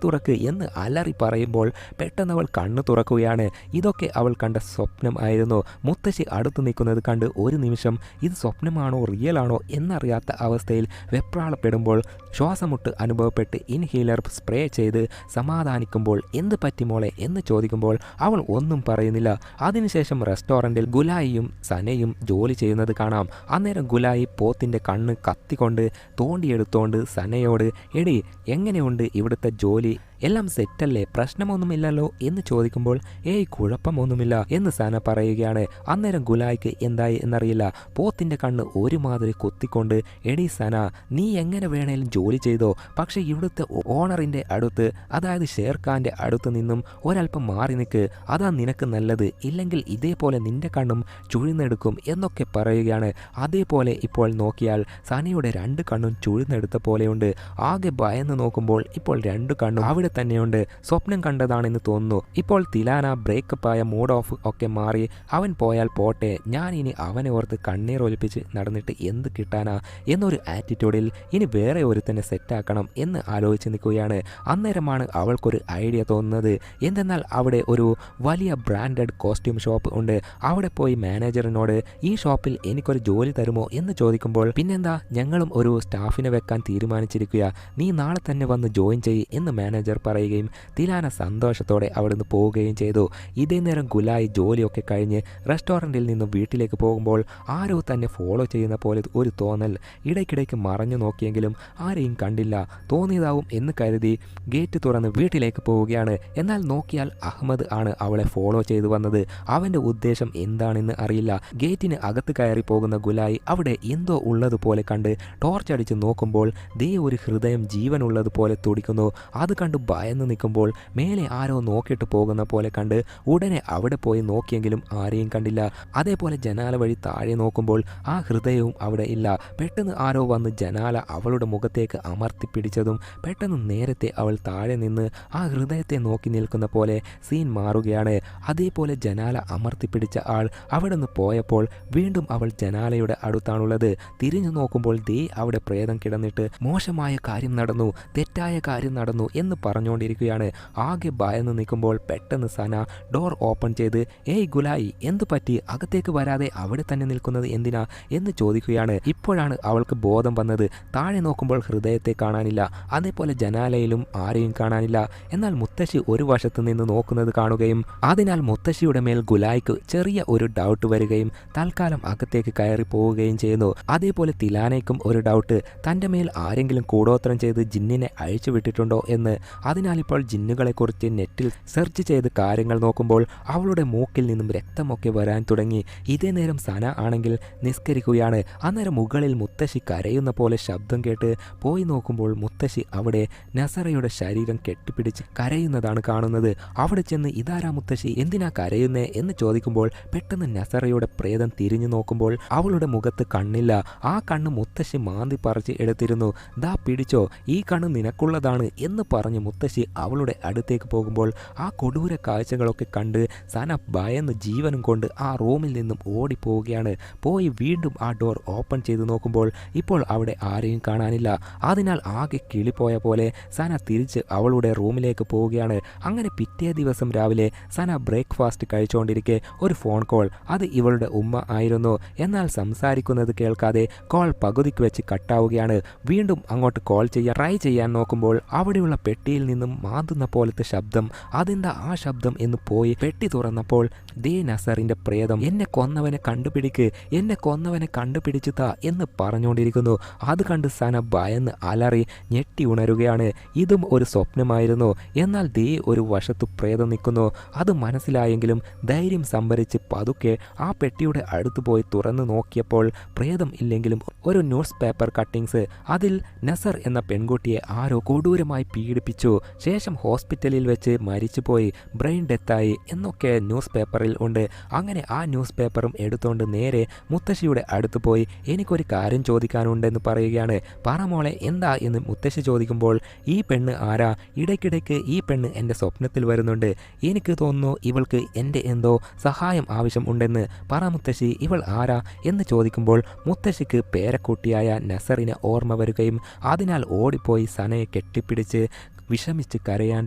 S2: തുറക്ക് എന്ന് അലറി പറയുമ്പോൾ പെട്ടെന്ന് അവൾ കണ്ണു തുറക്കുകയാണ്. ഇതൊക്കെ അവൾ കണ്ട സ്വപ്നം ആയിരുന്നു. മുത്തശ്ശി അടുത്തു നിൽക്കുന്നത് കണ്ട് ഒരു നിമിഷം ഇത് സ്വപ്നമാണോ റിയൽ ആണോ എന്നറിയാത്ത അവസ്ഥയിൽ വെപ്രാളപ്പെടുമ്പോൾ ശ്വാസമുട്ട് അനുഭവപ്പെട്ട് ഇൻഹീലർ സ്പ്രേ ചെയ്ത് സമാധാനിക്കുമ്പോൾ എന്ത് പറ്റി മോളെ എന്ന് ചോദിക്കുമ്പോൾ അവൾ ഒന്നും പറയുന്നില്ല. അതിനുശേഷം റെസ്റ്റോറൻറ്റിൽ ഗുലായിയും സനയും ജോലി ചെയ്യുന്നത് കാണാം. അന്നേരം ഗുലായി പോത്തിന്റെ കണ്ണ് കത്തിക്കൊണ്ട് തോണ്ടിയെടുത്തോണ്ട് സനയോട് എടി എങ്ങനെയുണ്ട് ഇവിടുത്തെ ജോലി എല്ലാം സെറ്റല്ലേ, പ്രശ്നമൊന്നുമില്ലല്ലോ എന്ന് ചോദിക്കുമ്പോൾ ഏയ് കുഴപ്പമൊന്നുമില്ല എന്ന് സന പറയുകയാണ്. അന്നേരം ഗുലായ്ക്ക് എന്തായി എന്നറിയില്ല. പോത്തിന്റെ കണ്ണ് ഒരുമാതിരി കുത്തിക്കൊണ്ട് എടി സന, നീ എങ്ങനെ വേണേലും ജോലി ചെയ്തോ, പക്ഷെ ഇവിടുത്തെ ഓണറിന്റെ അടുത്ത്, അതായത് ഷേർഖാന്റെ അടുത്ത് നിന്നും ഒരല്പം മാറി നിൽക്ക്, അതാ നിനക്ക് നല്ലത്, ഇല്ലെങ്കിൽ ഇതേപോലെ നിന്റെ കണ്ണും ചുഴിന്നെടുക്കും എന്നൊക്കെ പറയുകയാണ്. അതേപോലെ ഇപ്പോൾ നോക്കിയാൽ സനയുടെ രണ്ട് കണ്ണും ചുഴിന്നെടുത്ത പോലെയുണ്ട്. ആകെ ഭയന്ന് നോക്കുമ്പോൾ ഇപ്പോൾ രണ്ട് കണ്ണും അവിടെ തന്നെയുണ്ട്. സ്വപ്നം കണ്ടതാണെന്ന് തോന്നുന്നു. ഇപ്പോൾ തിലാന ബ്രേക്കപ്പായ മൂഡ് ഓഫ് ഒക്കെ മാറി അവൻ പോയാൽ പോട്ടെ, ഞാൻ ഇനി അവനെ ഓർത്ത് കണ്ണീർ ഒലിപ്പിച്ച് നടന്നിട്ട് എന്ത് കിട്ടാനാ എന്നൊരു ആറ്റിറ്റ്യൂഡിൽ ഇനി വേറെ ഒരുത്തന്നെ സെറ്റാക്കണം എന്ന് ആലോചിച്ച് നിൽക്കുകയാണ്. അന്നേരമാണ് അവൾക്കൊരു ഐഡിയ തോന്നുന്നത്. എന്തെന്നാൽ അവിടെ ഒരു വലിയ ബ്രാൻഡഡ് കോസ്റ്റ്യൂം ഷോപ്പ് ഉണ്ട്. അവിടെ പോയി മാനേജറിനോട് ഈ ഷോപ്പിൽ എനിക്കൊരു ജോലി തരുമോ എന്ന് ചോദിക്കുമ്പോൾ പിന്നെന്താ, ഞങ്ങളും ഒരു സ്റ്റാഫിനെ വെക്കാൻ തീരുമാനിച്ചിരിക്കുക, നീ നാളെ തന്നെ വന്ന് ജോയിൻ ചെയ്യ് എന്ന് മാനേജർ പറയുകയും തിലാന സന്തോഷത്തോടെ അവിടുന്ന് പോവുകയും ചെയ്തു. ഇതേ നേരം ഗുലായി ജോലിയൊക്കെ കഴിഞ്ഞ് റെസ്റ്റോറൻറ്റിൽ നിന്നും വീട്ടിലേക്ക് പോകുമ്പോൾ ആരോ തന്നെ ഫോളോ ചെയ്യുന്ന പോലെ ഒരു തോന്നൽ. ഇടയ്ക്കിടയ്ക്ക് മറഞ്ഞു നോക്കിയെങ്കിലും ആരെയും കണ്ടില്ല. തോന്നിയതാവും എന്ന് കരുതി ഗേറ്റ് തുറന്ന് വീട്ടിലേക്ക് പോവുകയാണ്. എന്നാൽ നോക്കിയാൽ അഹമ്മദ് ആണ് അവളെ ഫോളോ ചെയ്തു വന്നത്. അവൻ്റെ ഉദ്ദേശം എന്താണെന്ന് അറിയില്ല. ഗേറ്റിന് അകത്ത് കയറി പോകുന്ന ഗുലായി അവിടെ എന്തോ ഉള്ളതുപോലെ കണ്ട് ടോർച്ച് അടിച്ച് നോക്കുമ്പോൾ ദേ ഒരു ഹൃദയം ജീവനുള്ളതുപോലെ തുടിക്കുന്നു. അത് കണ്ട് ഭയന്ന് നിൽക്കുമ്പോൾ മേലെ ആരോ നോക്കിയിട്ട് പോകുന്ന പോലെ കണ്ട് ഉടനെ അവിടെ പോയി നോക്കിയെങ്കിലും ആരെയും കണ്ടില്ല. അതേപോലെ ജനാല വഴി താഴെ നോക്കുമ്പോൾ ആ ഹൃദയവും അവിടെ ഇല്ല. പെട്ടെന്ന് ആരോ വന്ന് ജനാല അവളുടെ മുഖത്തേക്ക് അമർത്തി പിടിച്ചതും പെട്ടെന്ന് നേരത്തെ അവൾ താഴെ നിന്ന് ആ ഹൃദയത്തെ നോക്കി നിൽക്കുന്ന പോലെ സീൻ മാറുകയാണ്. അതേപോലെ ജനാല അമർത്തിപ്പിടിച്ച ആൾ അവിടെ നിന്ന് പോയപ്പോൾ വീണ്ടും അവൾ ജനാലയുടെ അടുത്താണുള്ളത്. തിരിഞ്ഞു നോക്കുമ്പോൾ ദേ അവിടെ പ്രേതം കിടന്നിട്ട് മോശമായ കാര്യം നടന്നു, തെറ്റായ കാര്യം നടന്നു എന്ന് പറഞ്ഞുകൊണ്ടിരിക്കുകയാണ്. ആകെ ഭയന്ന് നിൽക്കുമ്പോൾ പെട്ടെന്ന് സന ഡോർ ഓപ്പൺ ചെയ്ത് ഏയ് ഗുലായി, എന്തു പറ്റി, അകത്തേക്ക് വരാതെ അവിടെ തന്നെ നിൽക്കുന്നത് എന്തിനാ എന്ന് ചോദിക്കുകയാണ്. ഇപ്പോഴാണ് അവൾക്ക് ബോധം വന്നത്. താഴെ നോക്കുമ്പോൾ ഹൃദയത്തെ കാണാനില്ല, അതേപോലെ ജനാലയിലും ആരെയും കാണാനില്ല. എന്നാൽ മുത്തശ്ശി ഒരു വശത്ത് നിന്ന് നോക്കുന്നത് കാണുകയും അതിനാൽ മുത്തശ്ശിയുടെ മേൽ ഗുലായിക്ക് ചെറിയ ഒരു ഡൗട്ട് വരികയും തൽക്കാലം അകത്തേക്ക് കയറി പോവുകയും ചെയ്യുന്നു. അതേപോലെ തിലാനയ്ക്കും ഒരു ഡൗട്ട്, തൻ്റെ മേൽ ആരെങ്കിലും കൂടോത്രം ചെയ്ത് ജിന്നിനെ അഴിച്ചു വിട്ടിട്ടുണ്ടോ എന്ന്. അതിനാൽ ഇപ്പോൾ ജിന്നുകളെക്കുറിച്ച് നെറ്റിൽ സെർച്ച് ചെയ്ത് കാര്യങ്ങൾ നോക്കുമ്പോൾ അവളുടെ മൂക്കിൽ നിന്നും രക്തമൊക്കെ വരാൻ തുടങ്ങി. ഇതേ നേരം സന ആണെങ്കിൽ നിസ്കരിക്കുകയാണ്. അന്നേരം മുകളിൽ മുത്തശ്ശി കരയുന്ന പോലെ ശബ്ദം കേട്ട് പോയി നോക്കുമ്പോൾ മുത്തശ്ശി അവിടെ നസറയുടെ ശരീരം കെട്ടിപ്പിടിച്ച് കരയുന്നതാണ് കാണുന്നത്. അവിടെ ചെന്ന് ഇതാരാ മുത്തശ്ശി, എന്തിനാ കരയുന്നേ എന്ന് ചോദിക്കുമ്പോൾ പെട്ടെന്ന് നസറയുടെ പ്രേതം തിരിഞ്ഞു നോക്കുമ്പോൾ അവളുടെ മുഖത്ത് കണ്ണില്ല. ആ കണ്ണ് മുത്തശ്ശി മാന്തി പറിച്ച് എടുത്തിരുന്നു. ദാ പിടിച്ചോ, ഈ കണ്ണ് നിനക്കുള്ളതാണ് എന്ന് പറഞ്ഞ് മുത്തശ്ശി അവളുടെ അടുത്തേക്ക് പോകുമ്പോൾ ആ കൊടൂര കാഴ്ചകളൊക്കെ കണ്ട് സന ഭയന്ന് ജീവനും കൊണ്ട് ആ റൂമിൽ നിന്നും ഓടിപ്പോവുകയാണ്. പോയി വീണ്ടും ആ ഡോർ ഓപ്പൺ ചെയ്ത് നോക്കുമ്പോൾ ഇപ്പോൾ അവിടെ ആരെയും കാണാനില്ല. അതിനാൽ ആകെ കിളിപ്പോയ പോലെ സന തിരിച്ച് അവളുടെ റൂമിലേക്ക് പോവുകയാണ്. അങ്ങനെ പിറ്റേ ദിവസം രാവിലെ സന ബ്രേക്ക്ഫാസ്റ്റ് കഴിച്ചുകൊണ്ടിരിക്കെ ഒരു ഫോൺ കോൾ. അത് ഇവളുടെ ഉമ്മ ആയിരുന്നു. എന്നാൽ സംസാരിക്കുന്നത് കേൾക്കാതെ കോൾ പകുതിക്ക് വെച്ച് കട്ടാവുകയാണ്. വീണ്ടും അങ്ങോട്ട് കോൾ ചെയ്യാൻ ട്രൈ ചെയ്യാൻ നോക്കുമ്പോൾ അവിടെയുള്ള പെട്ടിയിൽ നിന്നും മാന്തുന്ന പോലത്തെ ശബ്ദം. അതെന്താ ആ ശബ്ദം എന്ന് പോയി പെട്ടി തുറന്നപ്പോൾ ദേ നസറിന്റെ പ്രേതം എന്നെ കൊന്നവനെ കണ്ടുപിടിക്ക്, എന്നെ കൊന്നവനെ കണ്ടുപിടിച്ചു താ എന്ന് പറഞ്ഞുകൊണ്ടിരിക്കുന്നു. അത് കണ്ട് സന ഭയന്ന് അലറി ഞെട്ടി ഉണരുകയാണ്. ഇതും ഒരു സ്വപ്നമായിരുന്നു. എന്നാൽ ദേ ഒരു വശത്തു പ്രേതം നിൽക്കുന്നു. അത് മനസ്സിലായെങ്കിലും ധൈര്യം സംഭരിച്ച് പതുക്കെ ആ പെട്ടിയുടെ അടുത്ത് പോയി തുറന്നു നോക്കിയപ്പോൾ പ്രേതം ഇല്ലെങ്കിലും ഒരു ന്യൂസ് പേപ്പർ കട്ടിങ്സ്. അതിൽ നസർ എന്ന പെൺകുട്ടിയെ ആരോ കൊടൂരമായി പീഡിപ്പിച്ചു, ശേഷം ഹോസ്പിറ്റലിൽ വെച്ച് മരിച്ചുപോയി, ബ്രെയിൻ ഡെത്തായി എന്നൊക്കെ ന്യൂസ് പേപ്പറിൽ ഉണ്ട്. അങ്ങനെ ആ ന്യൂസ് പേപ്പറും എടുത്തുകൊണ്ട് നേരെ മുത്തശ്ശിയുടെ അടുത്ത് പോയി എനിക്കൊരു കാര്യം ചോദിക്കാനുണ്ടെന്ന് പറയുകയാണ്. പറ മോളെ, എന്താ എന്ന് മുത്തശ്ശി ചോദിക്കുമ്പോൾ ഈ പെണ്ണ് ആരാ, ഇടയ്ക്കിടയ്ക്ക് ഈ പെണ്ണ് എൻ്റെ സ്വപ്നത്തിൽ വരുന്നുണ്ട്, എനിക്ക് തോന്നുന്നു ഇവൾക്ക് എൻ്റെ എന്തോ സഹായം ആവശ്യം ഉണ്ടെന്ന്. പറ മുത്തശ്ശി, ഇവൾ ആരാ എന്ന് ചോദിക്കുമ്പോൾ മുത്തശ്ശിക്ക് പേരക്കുട്ടിയായ നസറിനെ ഓർമ്മ വരികയും അതിനാൽ ഓടിപ്പോയി സനയെ കെട്ടിപ്പിടിച്ച് വിഷമിച്ച് കരയാൻ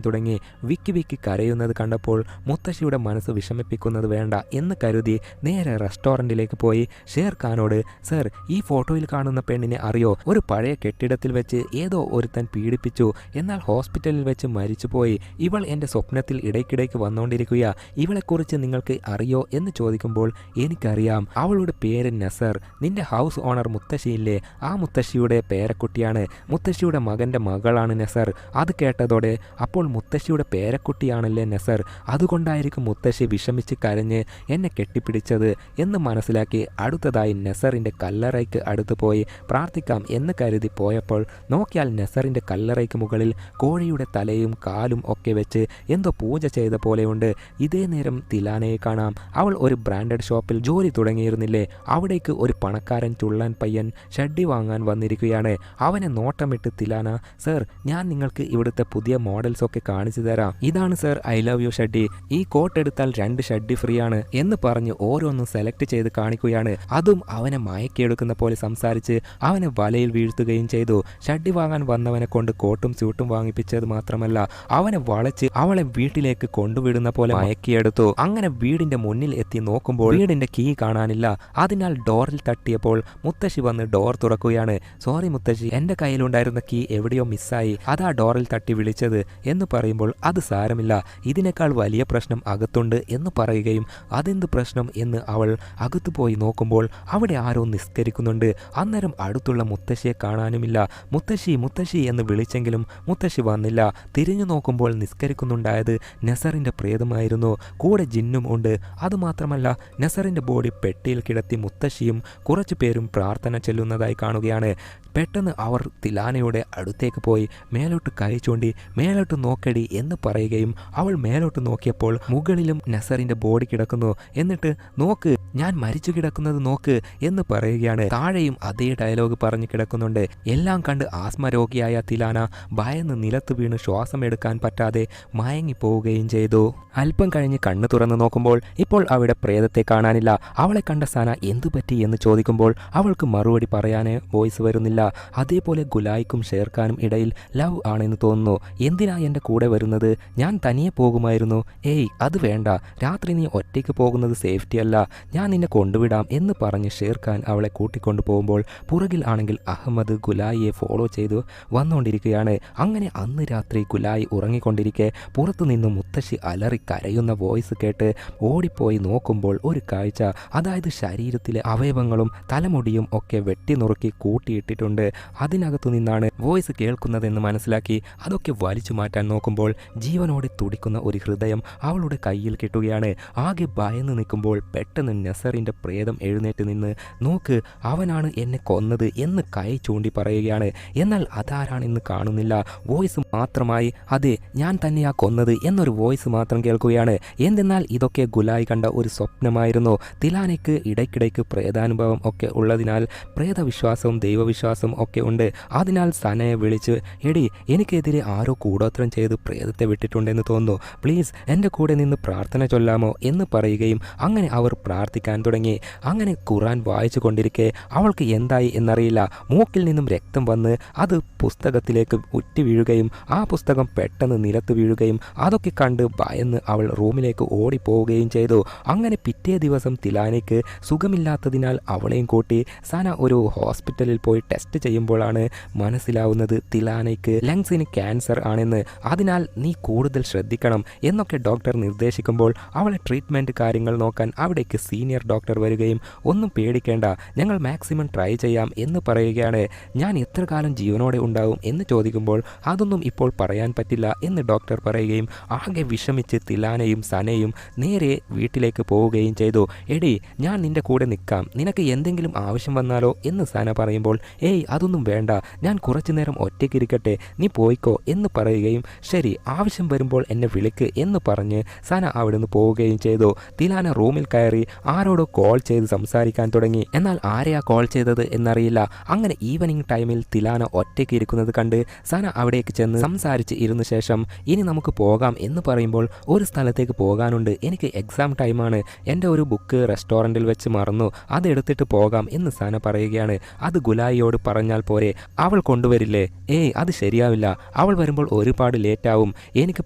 S2: തുടങ്ങി. വിക്കി വിക്കി കരയുന്നത് കണ്ടപ്പോൾ മുത്തശ്ശിയുടെ മനസ്സ് വിഷമിപ്പിക്കുന്നത് വേണ്ട എന്ന് കരുതി നേരെ റെസ്റ്റോറൻറ്റിലേക്ക് പോയി ഷേർഖാനോട്, സർ, ഈ ഫോട്ടോയിൽ കാണുന്ന പെണ്ണിനെ അറിയോ, ഒരു പഴയ കെട്ടിടത്തിൽ വെച്ച് ഏതോ ഒരുത്തൻ പീഡിപ്പിച്ചു, എന്നാൽ ഹോസ്പിറ്റലിൽ വെച്ച് മരിച്ചുപോയി, ഇവൾ എൻ്റെ സ്വപ്നത്തിൽ ഇടയ്ക്കിടയ്ക്ക് വന്നുകൊണ്ടിരിക്കുക, ഇവളെക്കുറിച്ച് നിങ്ങൾക്ക് അറിയോ എന്ന് ചോദിക്കുമ്പോൾ എനിക്കറിയാം, അവളുടെ പേര് നസർ, നിന്റെ ഹൗസ് ഓണർ മുത്തശ്ശിയില്ലേ, ആ മുത്തശ്ശിയുടെ പേരക്കുട്ടിയാണ്, മുത്തശ്ശിയുടെ മകൻ്റെ മകളാണ് നസർ. അത് കേട്ടതോടെ അപ്പോൾ മുത്തശ്ശിയുടെ പേരക്കുട്ടിയാണല്ലേ നെസർ, അതുകൊണ്ടായിരിക്കും മുത്തശ്ശി വിഷമിച്ച് കരഞ്ഞ് എന്നെ കെട്ടിപ്പിടിച്ചത് എന്ന് മനസ്സിലാക്കി അടുത്തതായി നെസറിൻ്റെ കല്ലറയ്ക്ക് അടുത്ത് പോയി പ്രാർത്ഥിക്കാം എന്ന് കരുതി പോയപ്പോൾ നോക്കിയാൽ നെസറിൻ്റെ കല്ലറയ്ക്ക് മുകളിൽ കോഴിയുടെ തലയും കാലും ഒക്കെ വെച്ച് എന്തോ പൂജ ചെയ്ത പോലെയുണ്ട്. ഇതേ നേരം തിലാനയെ കാണാം. അവൾ ഒരു ബ്രാൻഡഡ് ഷോപ്പിൽ ജോലി തുടങ്ങിയിരുന്നില്ലേ, അവിടേക്ക് ഒരു പണക്കാരൻ ചുള്ളൻ പയ്യൻ ഷഡ്ഡി വാങ്ങാൻ വന്നിരിക്കുകയാണ്. അവനെ നോട്ടമിട്ട് തിലാന, സർ ഞാൻ നിങ്ങൾക്ക് ഇവിടുത്തെ പുതിയ മോഡൽസ് ഒക്കെ കാണിച്ചു തരാം, ഇതാണ് സർ ഐ ലവ് യു ഷഡ്ഡി, ഈ കോട്ട് എടുത്താൽ 2 ഷഡ്ഡി ഫ്രീ ആണ് എന്ന് പറഞ്ഞ് ഓരോന്നും സെലക്ട് ചെയ്ത് കാണിക്കുകയാണ്. അതും അവനെ മയക്കിയെടുക്കുന്ന പോലെ സംസാരിച്ച് അവനെ വലയിൽ വീഴ്ത്തുകയും ചെയ്തു. ഷഡ്ഡി വാങ്ങാൻ വന്നവനെ കൊണ്ട് കോട്ടും സ്യൂട്ടും വാങ്ങിപ്പിച്ചത് മാത്രമല്ല അവനെ വളച്ച് അവളെ വീട്ടിലേക്ക് കൊണ്ടുവിടുന്ന പോലെ മയക്കിയെടുത്തു. അങ്ങനെ വീടിന്റെ മുന്നിൽ എത്തി നോക്കുമ്പോൾ വീടിന്റെ കീ കാണാനില്ല. അതിനാൽ ഡോറിൽ തട്ടിയപ്പോൾ മുത്തശ്ശി വന്ന് ഡോർ തുറക്കുകയാണ്. സോറി മുത്തശ്ശി, എന്റെ കയ്യിലുണ്ടായിരുന്ന കീ എവിടെയോ മിസ്സായി, അതാ ഡോറിൽ തട്ടി വിളിച്ചത് എന്ന് പറയുമ്പോൾ അത് സാരമില്ല, ഇതിനേക്കാൾ വലിയ പ്രശ്നം അകത്തുണ്ട് എന്ന് പറയുകയും അതെന്ത് പ്രശ്നം എന്ന് അവൾ അകത്തു പോയി നോക്കുമ്പോൾ അവിടെ ആരോ നിസ്കരിക്കുന്നുണ്ട്. അന്നേരം അടുത്തുള്ള മുത്തശ്ശിയെ കാണാനുമില്ല. മുത്തശ്ശി മുത്തശ്ശി എന്ന് വിളിച്ചെങ്കിലും മുത്തശ്ശി വന്നില്ല. തിരിഞ്ഞു നോക്കുമ്പോൾ നിസ്കരിക്കുന്നുണ്ടായത് നെസറിന്റെ പ്രേതമായിരുന്നു. കൂടെ ജിന്നും ഉണ്ട്. അതുമാത്രമല്ല നെസറിന്റെ ബോഡി പെട്ടിയിൽ കിടത്തി മുത്തശ്ശിയും കുറച്ചു പേരും പ്രാർത്ഥന ചെല്ലുന്നതായി കാണുകയാണ്. പെട്ടെന്ന് അവർ തിലാനയുടെ അടുത്തേക്ക് പോയി മേലോട്ട് കൈ ചൂണ്ടി മേലോട്ട് നോക്കടി എന്ന് പറയുകയും അവൾ മേലോട്ട് നോക്കിയപ്പോൾ മുകളിലും നെസറിന്റെ ബോഡി കിടക്കുന്നു. എന്നിട്ട് നോക്ക്, ഞാൻ മരിച്ചു കിടക്കുന്നത് നോക്ക് എന്ന് പറയുകയാണ്. താഴെയും അതേ ഡയലോഗ് പറഞ്ഞു കിടക്കുന്നുണ്ട്. എല്ലാം കണ്ട് ആസ്മ രോഗിയായ തിലാന ഭയന്ന് നിലത്ത് വീണ് ശ്വാസം എടുക്കാൻ പറ്റാതെ മയങ്ങി പോവുകയും ചെയ്തു. അല്പം കഴിഞ്ഞ് കണ്ണു തുറന്നു നോക്കുമ്പോൾ ഇപ്പോൾ അവിടെ പ്രേതത്തെ കാണാനില്ല. അവളെ കണ്ട സന എന്തുപറ്റി എന്ന് ചോദിക്കുമ്പോൾ അവൾക്ക് മറുപടി പറയാനേ വോയിസ് വരുന്നില്ല. അതേപോലെ ഗുലായിക്കും ഷേർഖാനും ഇടയിൽ ലവ് ആണെന്ന് തോന്നുന്നു. എന്തിനാ എൻ്റെ കൂടെ വരുന്നത്, ഞാൻ തനിയെ പോകുമായിരുന്നു. ഏയ് അത് വേണ്ട, രാത്രി നീ ഒറ്റയ്ക്ക് പോകുന്നത് സേഫ്റ്റി അല്ല, ഞാൻ നിന്നെ കൊണ്ടുവിടാം എന്ന് പറഞ്ഞ് ഷേർഖാൻ അവളെ കൂട്ടിക്കൊണ്ടു പോകുമ്പോൾ പുറകിൽ ആണെങ്കിൽ അഹമ്മദ് ഗുലായിയെ ഫോളോ ചെയ്തു വന്നുകൊണ്ടിരിക്കുകയാണ്. അങ്ങനെ അന്ന് രാത്രി ഗുലായി ഉറങ്ങിക്കൊണ്ടിരിക്കെ പുറത്തു നിന്ന് മുത്തശ്ശി അലറി കരയുന്ന വോയിസ് കേട്ട് ഓടിപ്പോയി നോക്കുമ്പോൾ ഒരു കാഴ്ച, അതായത് ശരീരത്തിലെ അവയവങ്ങളും തലമുടിയും ഒക്കെ വെട്ടിനുറുക്കി കൂട്ടിയിട്ടിട്ടുണ്ട്. അതിനകത്തു നിന്നാണ് വോയിസ് കേൾക്കുന്നതെന്ന് മനസ്സിലാക്കി അതൊക്കെ വലിച്ചു മാറ്റാൻ നോക്കുമ്പോൾ ജീവനോടെ തുടിക്കുന്ന ഒരു ഹൃദയം അവളുടെ കയ്യിൽ കിട്ടുകയാണ്. ആകെ ഭയന്ന് നിൽക്കുമ്പോൾ പെട്ടെന്ന് നെസറിന്റെ പ്രേതം എഴുന്നേറ്റ് നിന്ന്, നോക്ക് അവനാണ് എന്നെ കൊന്നത് എന്ന് കൈ ചൂണ്ടി പറയുകയാണ്. എന്നാൽ അതാരാണെന്ന് കാണുന്നില്ല. വോയിസ് മാത്രമായി അതെ ഞാൻ തന്നെയാ കൊന്നത് എന്നൊരു വോയിസ് മാത്രം കേൾക്കുകയാണ്. എന്തെന്നാൽ ഇതൊക്കെ ഗുലായി കണ്ട ഒരു സ്വപ്നമായിരുന്നു. തിലാനയ്ക്ക് ഇടയ്ക്കിടയ്ക്ക് പ്രേതാനുഭവം ഒക്കെ ഉള്ളതിനാൽ പ്രേതവിശ്വാസവും ദൈവവിശ്വാസവും ഒക്കെ ഉണ്ട്. അതിനാൽ സനയെ വിളിച്ച്, എടി എനിക്കെതിരെ ആരോ കൂടോത്രം ചെയ്ത് പ്രേതത്തെ വിട്ടിട്ടുണ്ടെന്ന് തോന്നുന്നു, പ്ലീസ് എൻ്റെ കൂടെ നിന്ന് പ്രാർത്ഥന ചൊല്ലാമോ എന്ന് പറയുകയും അങ്ങനെ അവർ പ്രാർത്ഥിക്കാൻ തുടങ്ങി. അങ്ങനെ ഖുർആൻ വായിച്ചു കൊണ്ടിരിക്കെ അവൾക്ക് എന്തായി എന്നറിയില്ല, മൂക്കിൽ നിന്നും രക്തം വന്ന് അത് പുസ്തകത്തിലേക്ക് ഉറ്റി വീഴുകയും ആ പുസ്തകം പെട്ടെന്ന് നിലത്ത് വീഴുകയും അതൊക്കെ കണ്ട് ഭയന്ന് അവൾ റൂമിലേക്ക് ഓടിപ്പോവുകയും ചെയ്തു. അങ്ങനെ പിറ്റേ ദിവസം തിലാനയ്ക്ക് സുഖമില്ലാത്തതിനാൽ അവളെയും കൂട്ടി സന ഒരു ഹോസ്പിറ്റലിൽ പോയി ടെസ്റ്റ് ചെയ്യുമ്പോഴാണ് മനസ്സിലാവുന്നത് തിലാനയ്ക്ക് ലങ്സിന് ക്യാൻസർ ആണെന്ന്. അതിനാൽ നീ കൂടുതൽ ശ്രദ്ധിക്കണം എന്നൊക്കെ ഡോക്ടർ നിർദ്ദേശിക്കുമ്പോൾ അവളെ ട്രീറ്റ്മെൻറ്റ് കാര്യങ്ങൾ നോക്കാൻ അവിടേക്ക് സീനിയർ ഡോക്ടർ വരികയും ഒന്നും പേടിക്കേണ്ട, ഞങ്ങൾ മാക്സിമം ട്രൈ ചെയ്യാം എന്ന് പറയുകയാണ്. ഞാൻ എത്ര കാലം ജീവനോടെ ഉണ്ടാവും എന്ന് ചോദിക്കുമ്പോൾ അതൊന്നും ഇപ്പോൾ പറയാൻ പറ്റില്ല എന്ന് ഡോക്ടർ പറയുകയും ആകെ വിഷമിച്ച് തിലാനയും സനയും നേരെ വീട്ടിലേക്ക് പോവുകയും ചെയ്തു. എടി ഞാൻ നിന്റെ കൂടെ നിൽക്കാം, നിനക്ക് എന്തെങ്കിലും ആവശ്യം വന്നാലോ എന്ന് സന പറയുമ്പോൾ ഏയ് അതൊന്നും വേണ്ട, ഞാൻ കുറച്ചു നേരം ഒറ്റയ്ക്കിരിക്കട്ടെ, നീ പോയിക്കോ എന്ന് പറയുകയും ശരി ആവശ്യം വരുമ്പോൾ എന്നെ വിളിക്ക് എന്ന് പറഞ്ഞ് സന അവിടുന്ന് പോവുകയും ചെയ്തു. തിലാന റൂമിൽ കയറി ആരോടോ കോൾ ചെയ്ത് സംസാരിക്കാൻ തുടങ്ങി. എന്നാൽ ആരെയാ കോൾ ചെയ്തത് എന്നറിയില്ല. അങ്ങനെ ഈവനിങ് ടൈമിൽ തിലാന ഒറ്റയ്ക്ക് ഇരിക്കുന്നത് കണ്ട് സന അവിടേക്ക് ചെന്ന് സംസാരിച്ച് ഇരുന്ന ശേഷം ഇനി നമുക്ക് പോകാം എന്ന് പറയുമ്പോൾ ഒരു സ്ഥലത്തേക്ക് പോകാനുണ്ട്, എനിക്ക് എക്സാം ടൈമാണ്, എൻ്റെ ഒരു ബുക്ക് റെസ്റ്റോറൻറ്റിൽ വെച്ച് മറന്നു, അതെടുത്തിട്ട് പോകാം എന്ന് സന പറയുകയാണ്. അത് ഗുലായിയോട് പറഞ്ഞാൽ പോരെ, അവൾ കൊണ്ടുവരില്ലേ? ഏയ് അത് ശരിയാവില്ല, അവൾ വരുമ്പോൾ ഒരുപാട് ലേറ്റാവും, എനിക്ക്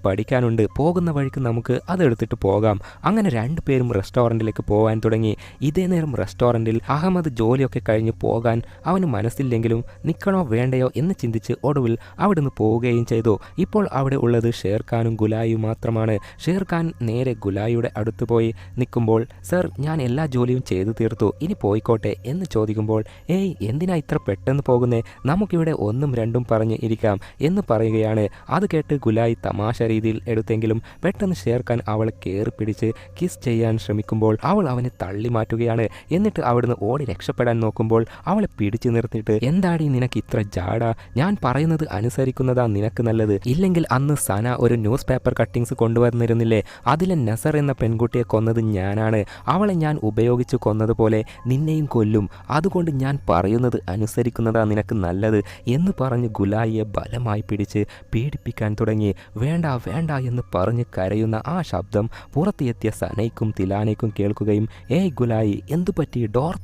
S2: പഠിക്കാനുണ്ട്, പോകുന്ന വഴിക്ക് നമുക്ക് അതെടുത്തിട്ട് പോകാം. അങ്ങനെ രണ്ടുപേരും റെസ്റ്റോറൻറ്റിലേക്ക് പോകാൻ തുടങ്ങി. ഇതേ നേരം റെസ്റ്റോറൻറ്റിൽ അഹമ്മദ് ജോലിയൊക്കെ കഴിഞ്ഞ് പോകാൻ അവന് മനസ്സില്ലെങ്കിലും നിൽക്കണോ വേണ്ടയോ എന്ന് ചിന്തിച്ച് ഒടുവിൽ അവിടുന്ന് പോവുകയും ചെയ്തു. ഇപ്പോൾ അവിടെ ഉള്ളത് ഷേർഖാനും ഗുലായും മാത്രമാണ്. ഷേർഖാൻ നേരെ ഗുലായിയുടെ അടുത്ത് പോയി നിൽക്കുമ്പോൾ, സർ ഞാൻ എല്ലാ ജോലിയും ചെയ്തു തീർത്തു, ഇനി പോയിക്കോട്ടെ എന്ന് ചോദിക്കുമ്പോൾ, ഏയ് എന്തിനാ ഇത്ര പെട്ടെന്ന് പോകുന്നേ, നമുക്കിവിടെ ഒന്നും രണ്ടും പറഞ്ഞ് ഇരിക്കാം എന്ന് പറയുകയാണ്. അത് കേട്ട് ഗുലായി തമാശ രീതിയിൽ എടുത്തെങ്കിലും പെട്ടെന്ന് ഷേർഖാൻ അവളെ കയറി പിടിച്ച് കിസ് ചെയ്യാൻ ശ്രമിക്കുമ്പോൾ അവൾ അവനെ തള്ളി മാറ്റുകയാണ്. എന്നിട്ട് അവിടുന്ന് ഓടി രക്ഷപ്പെടാൻ നോക്കുമ്പോൾ അവളെ പിടിച്ചു നിർത്തിയിട്ട്, എന്താടി നിനക്ക് ഇത്ര ജാട, ഞാൻ പറയുന്നത് അനുസരിക്കുന്നതാ നിനക്ക് നല്ലത്, ഇല്ലെങ്കിൽ അന്ന് സന ഒരു ന്യൂസ് പേപ്പർ കട്ടിങ്സ് കൊണ്ടുവന്നിരുന്നില്ലേ, അതിലെ നസർ എന്ന പെൺകുട്ടിയെ കൊന്നത് ഞാനാണ്, അവളെ ഞാൻ ഉപയോഗിച്ച് കൊന്നതുപോലെ നിന്നെയും കൊല്ലും, അതുകൊണ്ട് ഞാൻ പറയുന്നത് അനുസരിക്കുന്നതാ നിനക്ക് നല്ലത് എന്ന് പറഞ്ഞ് ഗുലായിയെ ബലമായി പിടിച്ച് പീഡിപ്പിക്കാൻ തുടങ്ങി. വേണ്ട വേണ്ട എന്ന് പറഞ്ഞ് കരയുന്ന ആ ശബ്ദം പുറത്തെത്തിയ സനയ്ക്കും തിലാനയ്ക്കും കേൾക്കുകയും, ഏയ് ഗുലായി എന്തുപറ്റി, ഡോർ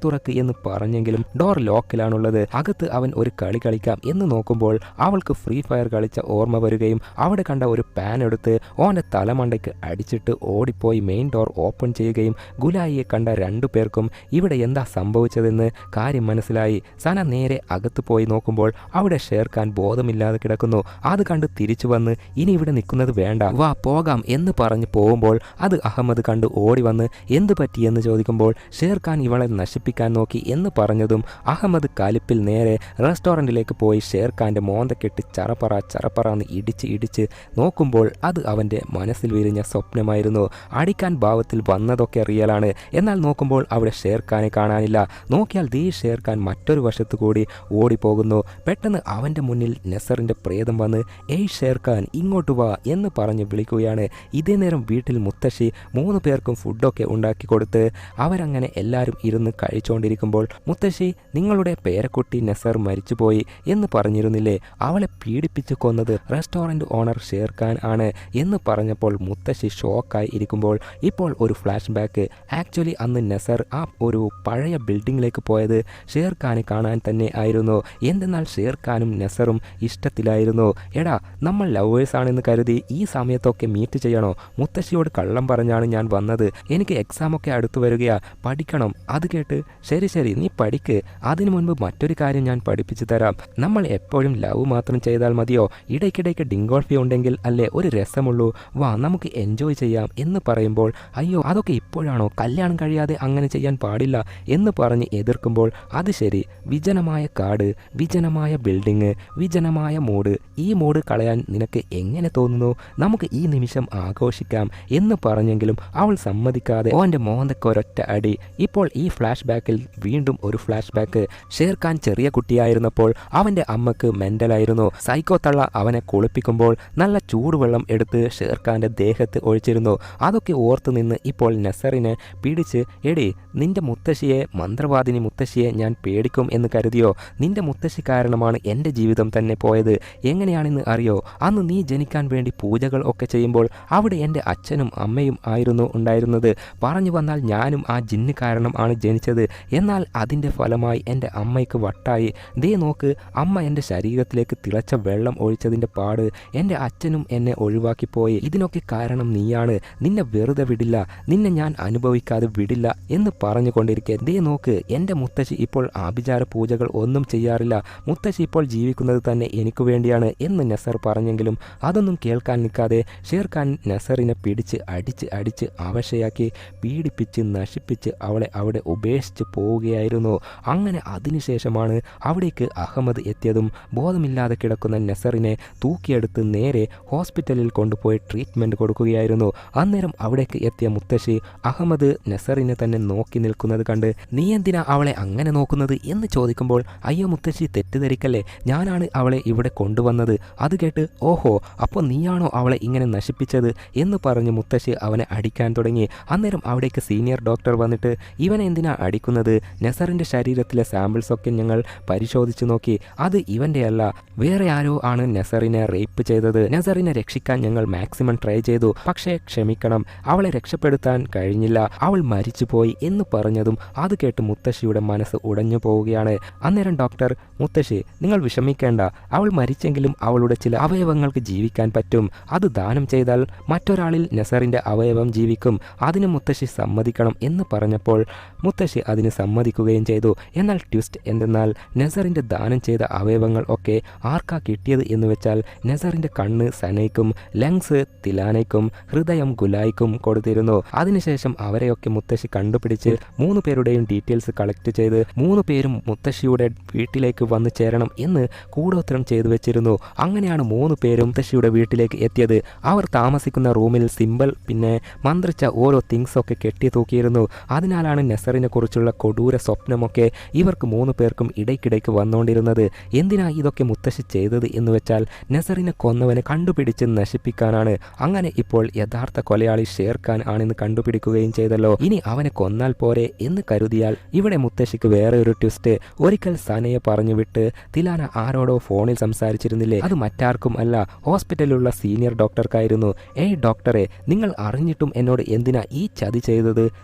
S2: തുറക്ക് എന്ന് പറഞ്ഞെങ്കിലും ഡോർ ലോക്കിലാണുള്ളത്, അകത്ത് അവൻ ഒരു കളി കളിക്കാം എന്ന് നോക്കുമ്പോൾ അവൾക്ക് ഫ്രീ ഫയർ കളിച്ച ഓർമ്മ വരികയും അവിടെ കണ്ട ഒരു പാൻ എടുത്ത് ഓൻ്റെ തലമണ്ടയ്ക്ക് അടിച്ചിട്ട് ഓടിപ്പോയി മെയിൻ ഡോർ ഓപ്പൺ ചെയ്യുകയും ഗുലായിയെ കണ്ട രണ്ടു പേർക്കും ഇവിടെ എന്താ സംഭവിച്ചതെന്ന് കാര്യം മനസ്സിലായി. സന നേരെ അകത്ത് പോയി നോക്കുമ്പോൾ അവിടെ ഷേർഖാൻ ബോധമില്ലാതെ കിടക്കുന്നു. അത് കണ്ട് തിരിച്ചു വന്ന്, ഇനി ഇവിടെ നിൽക്കുന്നത് വേണ്ട, വാ പോകാം എന്ന് പറഞ്ഞ് പോകുമ്പോൾ അത് അഹമ്മദ് കണ്ട് ഓടി വന്ന് എന്ത് പറ്റിയെന്ന് ചോദിക്കുമ്പോൾ ഷേർഖാൻ ഇവളെ നശിപ്പിക്കാൻ നോക്കി എന്ന് പറഞ്ഞതും അഹമ്മദ് കലിപ്പിൽ നേരെ റെസ്റ്റോറൻറ്റിലേക്ക് പോയി ഷേർഖാൻ്റെ മോന്തക്കെട്ടി ചറപ്പറാന്ന് ഇടിച്ച് നോക്കുമ്പോൾ അത് അവൻ്റെ മനസ്സിൽ വിരിഞ്ഞ സ്വപ്നമായിരുന്നു. അടിക്കാൻ ഭാവത്തിൽ വന്നതൊക്കെ റിയലാണ്. എന്നാൽ നോക്കുമ്പോൾ അവിടെ ഷേർഖാനെ കാണാനില്ല. നോക്കിയാൽ ദീ ഷേർഖാൻ മറ്റൊരു വശത്തു കൂടി ഓടിപ്പോകുന്നു. പെട്ടെന്ന് അവൻ്റെ മുന്നിൽ നസറിൻ്റെ പ്രേതം വന്ന്, ഏയ് ഷേർഖാൻ ഇങ്ങോട്ട് വാ എന്ന് പറഞ്ഞ് വിളിക്കുകയാണ്. ഇതേ നേരം വീട്ടിൽ മുത്തശ്ശി 3 പേർക്കും ഫുഡൊക്കെ ഉണ്ടാക്കി കൊടുത്ത് അവരങ്ങനെ എല്ലാവരും ഇരുന്ന് കഴിച്ചുകൊണ്ടിരിക്കുമ്പോൾ, മുത്തശ്ശി നിങ്ങളുടെ പേരക്കുട്ടി നസർ മരിച്ചുപോയി എന്ന് പറഞ്ഞിരുന്നില്ലേ, അവളെ പീഡിപ്പിച്ച് കൊന്നത് റെസ്റ്റോറൻറ്റ് ഓണർ ഷേർഖാൻ ആണ് എന്ന് പറഞ്ഞപ്പോൾ മുത്തശ്ശി ഷോക്കായി ഇരിക്കുമ്പോൾ ഇപ്പോൾ ഒരു ഫ്ലാഷ് ബാക്ക്. ആക്ച്വലി അന്ന് നസർ ആ ഒരു പഴയ ബിൽഡിങ്ങിലേക്ക് പോയത് ഷേർഖാനെ കാണാൻ തന്നെ ആയിരുന്നു. എന്തെന്നാൽ ഷേർഖാനും നസറും ഇഷ്ടത്തിലായിരുന്നു. എടാ നമ്മൾ ലവേഴ്സ് ആണെന്ന് കരുതി ഈ സമയത്തൊക്കെ മീറ്റ് ചെയ്യണോ, മുത്തശ്ശിയോട് കള്ളം പറഞ്ഞാണ് ഞാൻ വന്നത്, എനിക്ക് എക്സാമൊക്കെ അടുത്തു വരികയാ, പഠിക്കണം. അത് കേട്ട് ശരി നീ പഠിക്ക്, അതിനു മുൻപ് മറ്റൊരു കാര്യം ഞാൻ പഠിപ്പിച്ചു തരാം, നമ്മൾ എപ്പോഴും ലവ് മാത്രം ചെയ്താൽ മതിയോ, ഇടയ്ക്കിടയ്ക്ക് ഡിങ്കോൾഫി ഉണ്ടെങ്കിൽ അല്ലേ ഒരു രസമുള്ളൂ, വാ നമുക്ക് എൻജോയ് ചെയ്യാം എന്ന് പറയുമ്പോൾ, അയ്യോ അതൊക്കെ ഇപ്പോഴാണോ, കല്യാണം കഴിയാതെ അങ്ങനെ ചെയ്യാൻ പാടില്ല എന്ന് പറഞ്ഞ് എതിർക്കുമ്പോൾ, അത് ശരി, വിജനമായ കാട്, വിജനമായ ബിൽഡിങ്, വിജനമായ മൂഡ്, ഈ മൂഡ് കളയാൻ നിനക്ക് എങ്ങനെ തോന്നുന്നു, നമുക്ക് ഈ നിമിഷം ആഘോഷിക്കാം എന്ന് പറഞ്ഞെങ്കിലും അവൾ സമ്മതിക്കാതെ ഓൻ്റെ മോന്തക്കൊരൊറ്റ അടി. ഇപ്പോൾ ഈ ഫ്ലാഷ് ബാക്കിൽ വീണ്ടും ഒരു ഫ്ലാഷ് ബാക്ക്. ഷേർഖാൻ ചെറിയ കുട്ടിയായിരുന്നപ്പോൾ അവൻ്റെ അമ്മക്ക് മെൻ്റലായിരുന്നു. സൈക്കോ തള്ള അവനെ കുളിപ്പിക്കുമ്പോൾ നല്ല ചൂടുവെള്ളം എടുത്ത് ഷേർഖാൻ്റെ ദേഹത്ത് ഒഴിച്ചിരുന്നു. അതൊക്കെ ഓർത്തു നിന്ന് ഇപ്പോൾ നസറിനെ പിടിച്ച്, എടി നിന്റെ മുത്തശ്ശിയെ, മന്ത്രവാദിനി മുത്തശ്ശിയെ ഞാൻ പേടിക്കും എന്ന് കരുതിയോ, നിന്റെ മുത്തശ്ശി കാരണമാണ് എൻ്റെ ജീവിതം തന്നെ പോയത്, എങ്ങനെയാണെന്ന് അറിയോ, അന്ന് നീ ജനിക്കാൻ വേണ്ടി പൂജകൾ ഒക്കെ ചെയ്യുമ്പോൾ അവിടെ എൻ്റെ അച്ഛനും അമ്മയും ആയിരുന്നു ഉണ്ടായിരുന്നത്, പറഞ്ഞു വന്നാൽ ഞാനും ആ ജിന്ന് കാരണം ആണ് ജനിച്ചത്, എന്നാൽ അതിൻ്റെ ഫലമായി എൻ്റെ അമ്മയ്ക്ക് വട്ടായി, ദേ നോക്ക് അമ്മ എൻ്റെ ശരീരത്തിലേക്ക് തിളച്ച വെള്ളം ഒഴിച്ചതിൻ്റെ പാട്, എൻ്റെ അച്ഛനും എന്നെ ഒഴിവാക്കിപ്പോയി, ഇതിനൊക്കെ കാരണം നീയാണ്, നിന്നെ വെറുതെ വിടില്ല, നിന്നെ ഞാൻ അനുഭവിക്കാതെ വിടില്ല എന്ന് പറഞ്ഞുകൊണ്ടിരിക്കെ ദേ നോക്ക് എൻ്റെ മുത്തശ്ശി ഇപ്പോൾ ആഭിചാര പൂജകൾ ഒന്നും ചെയ്യാറില്ല, മുത്തശ്ശി ഇപ്പോൾ ജീവിക്കുന്നത് തന്നെ എനിക്ക് വേണ്ടിയാണ് എന്ന് നസർ പറഞ്ഞെങ്കിലും അതൊന്നും കേൾക്കാൻ നിൽക്കാതെ ഷേർഖാൻ നസറിനെ പിടിച്ച് അടിച്ച് അവശയാക്കി പീഡിപ്പിച്ച് നശിപ്പിച്ച് അവളെ അവിടെ ഉപേക്ഷിച്ച് പോവുകയായിരുന്നു. അങ്ങനെ അതിനുശേഷമാണ് അവിടേക്ക് അഹമ്മദ് എത്തിയതും ബോധമില്ലാതെ കിടക്കുന്ന നസറിനെ തൂക്കിയെടുത്ത് നേരെ ഹോസ്പിറ്റലിൽ കൊണ്ടുപോയി ട്രീറ്റ്മെൻറ്റ് കൊടുക്കുകയായിരുന്നു. അന്നേരം അവിടേക്ക് എത്തിയ മുത്തശ്ശി അഹമ്മദ് നസറിനെ തന്നെ നോക്കി നിൽക്കുന്നത് കണ്ട്, നീ എന്തിനാ അവളെ അങ്ങനെ നോക്കുന്നത് എന്ന് ചോദിക്കുമ്പോൾ, അയ്യോ മുത്തശ്ശി തെറ്റിദ്ധരിക്കല്ലേ, ഞാനാണ് അവളെ ഇവിടെ കൊണ്ടുവന്നത്. അത് കേട്ട്, ഓഹോ അപ്പോൾ നീയാണോ അവളെ ഇങ്ങനെ നശിപ്പിച്ചത് എന്ന് പറഞ്ഞ് മുത്തശ്ശി അവനെ അടിക്കാൻ തുടങ്ങി. അന്നേരം അവിടേക്ക് സീനിയർ ഡോക്ടർ വന്നിട്ട്, ഇവനെ എന്തിനാ അടിക്കുന്നത്, നസറിൻ്റെ ശരീരത്തിലെ സാമ്പിൾസൊക്കെ ഞങ്ങൾ പരിശോധിച്ചു നോക്കി, അത് ഇവൻ്റെ അല്ല, വേറെ ആരോ ആണ് നസറിനെ റേപ്പ് ചെയ്തത്, നസറിനെ രക്ഷിക്കാൻ ഞങ്ങൾ മാക്സിമം ട്രൈ ചെയ്തു, പക്ഷേ ക്ഷമിക്കണം അവളെ രക്ഷപ്പെടുത്താൻ കഴിഞ്ഞില്ല, അവൾ മരിച്ചുപോയി എന്ന് പറഞ്ഞതും അത് കേട്ട് മുത്തശ്ശിയുടെ മനസ്സ് ഉടഞ്ഞു പോവുകയാണ്. അന്നേരം ഡോക്ടർ, മുത്തശ്ശി നിങ്ങൾ വിഷമിക്കേണ്ട, അവൾ മരിച്ചെങ്കിലും അവളുടെ ചില അവയവങ്ങൾക്ക് ജീവിക്കാൻ പറ്റും, അത് ദാനം ചെയ്താൽ മറ്റൊരാളിൽ നസറിൻ്റെ അവയവം ജീവിക്കും, അതിന് മുത്തശ്ശി സമ്മതിക്കണം എന്ന് പറഞ്ഞപ്പോൾ മുത്തശ്ശി അതിന് സമ്മതിക്കുകയും ചെയ്തു. എന്നാൽ ട്വിസ്റ്റ് എന്തെന്നാൽ നസറിൻ്റെ ദാനം ചെയ്ത അവയവങ്ങൾ ഒക്കെ ആർക്കാ കിട്ടിയത് എന്ന് വെച്ചാൽ നസറിന്റെ കണ്ണ് സനയ്ക്കും, ലങ്സ് തിലാനയ്ക്കും, ഹൃദയം ഗുലായ്ക്കും കൊടുത്തിരുന്നു. അതിനുശേഷം അവരെയൊക്കെ മുത്തശ്ശി കണ്ടുപിടിച്ച് 3 പേരുടെയും ഡീറ്റെയിൽസ് കളക്ട് ചെയ്ത് 3 പേരും മുത്തശ്ശിയുടെ വീട്ടിലേക്ക് വന്നു ചേരണം എന്ന് കൂടോത്രം ചെയ്തു വെച്ചിരുന്നു. അങ്ങനെയാണ് 3 പേരും മുത്തശ്ശിയുടെ വീട്ടിലേക്ക് എത്തിയത്. അവർ താമസിക്കുന്ന റൂമിൽ സിമ്പിൾ പിന്നെ മന്ത്രിച്ച ഓരോ തിങ്സ് ഒക്കെ കെട്ടി തൂക്കിയിരുന്നു. അതിനാലാണ് നസറിനെ കുറിച്ചുള്ള കൊടൂര സ്വപ്നമൊക്കെ ഇവർക്ക് 3 പേർക്കും ഇടയ്ക്കിടയ്ക്ക് വന്നുകൊണ്ടിരുന്നത്. എന്തിനാ ഇതൊക്കെ മുത്തശ്ശി ചെയ്തത് എന്ന് വെച്ചാൽ നസറിനെ കൊന്നവനെ കണ്ടുപിടിച്ച് നശിപ്പിക്കാനാണ്. അങ്ങനെ ഇപ്പോൾ യഥാർത്ഥ കൊലയാളി ഷേർഖാൻ ആണെന്ന് കണ്ടുപിടിക്കുകയും ചെയ്തല്ലോ. ഇനി അവനെ കൊന്നാൽ പോരെ എന്ന് കരുതിയാൽ ഇവിടെ മുത്തശ്ശിക്ക് വേറെ ഒരു ട്വിസ്റ്റ്. ഒരിക്കൽ സനയെ പറഞ്ഞു വിട്ട് തിലാന ആരോടോ ഫോണിൽ സംസാരിച്ചിരുന്നില്ലേ? അത് മറ്റാർക്കും അല്ല, ഹോസ്പിറ്റലിലുള്ള സീനിയർ ഡോക്ടർക്കായിരുന്നു. ഏയ് ഡോക്ടറെ, നിങ്ങൾ അറിഞ്ഞിട്ടും എന്നോട് എന്തിനാ ഈ ചതി ചെയ്തത്?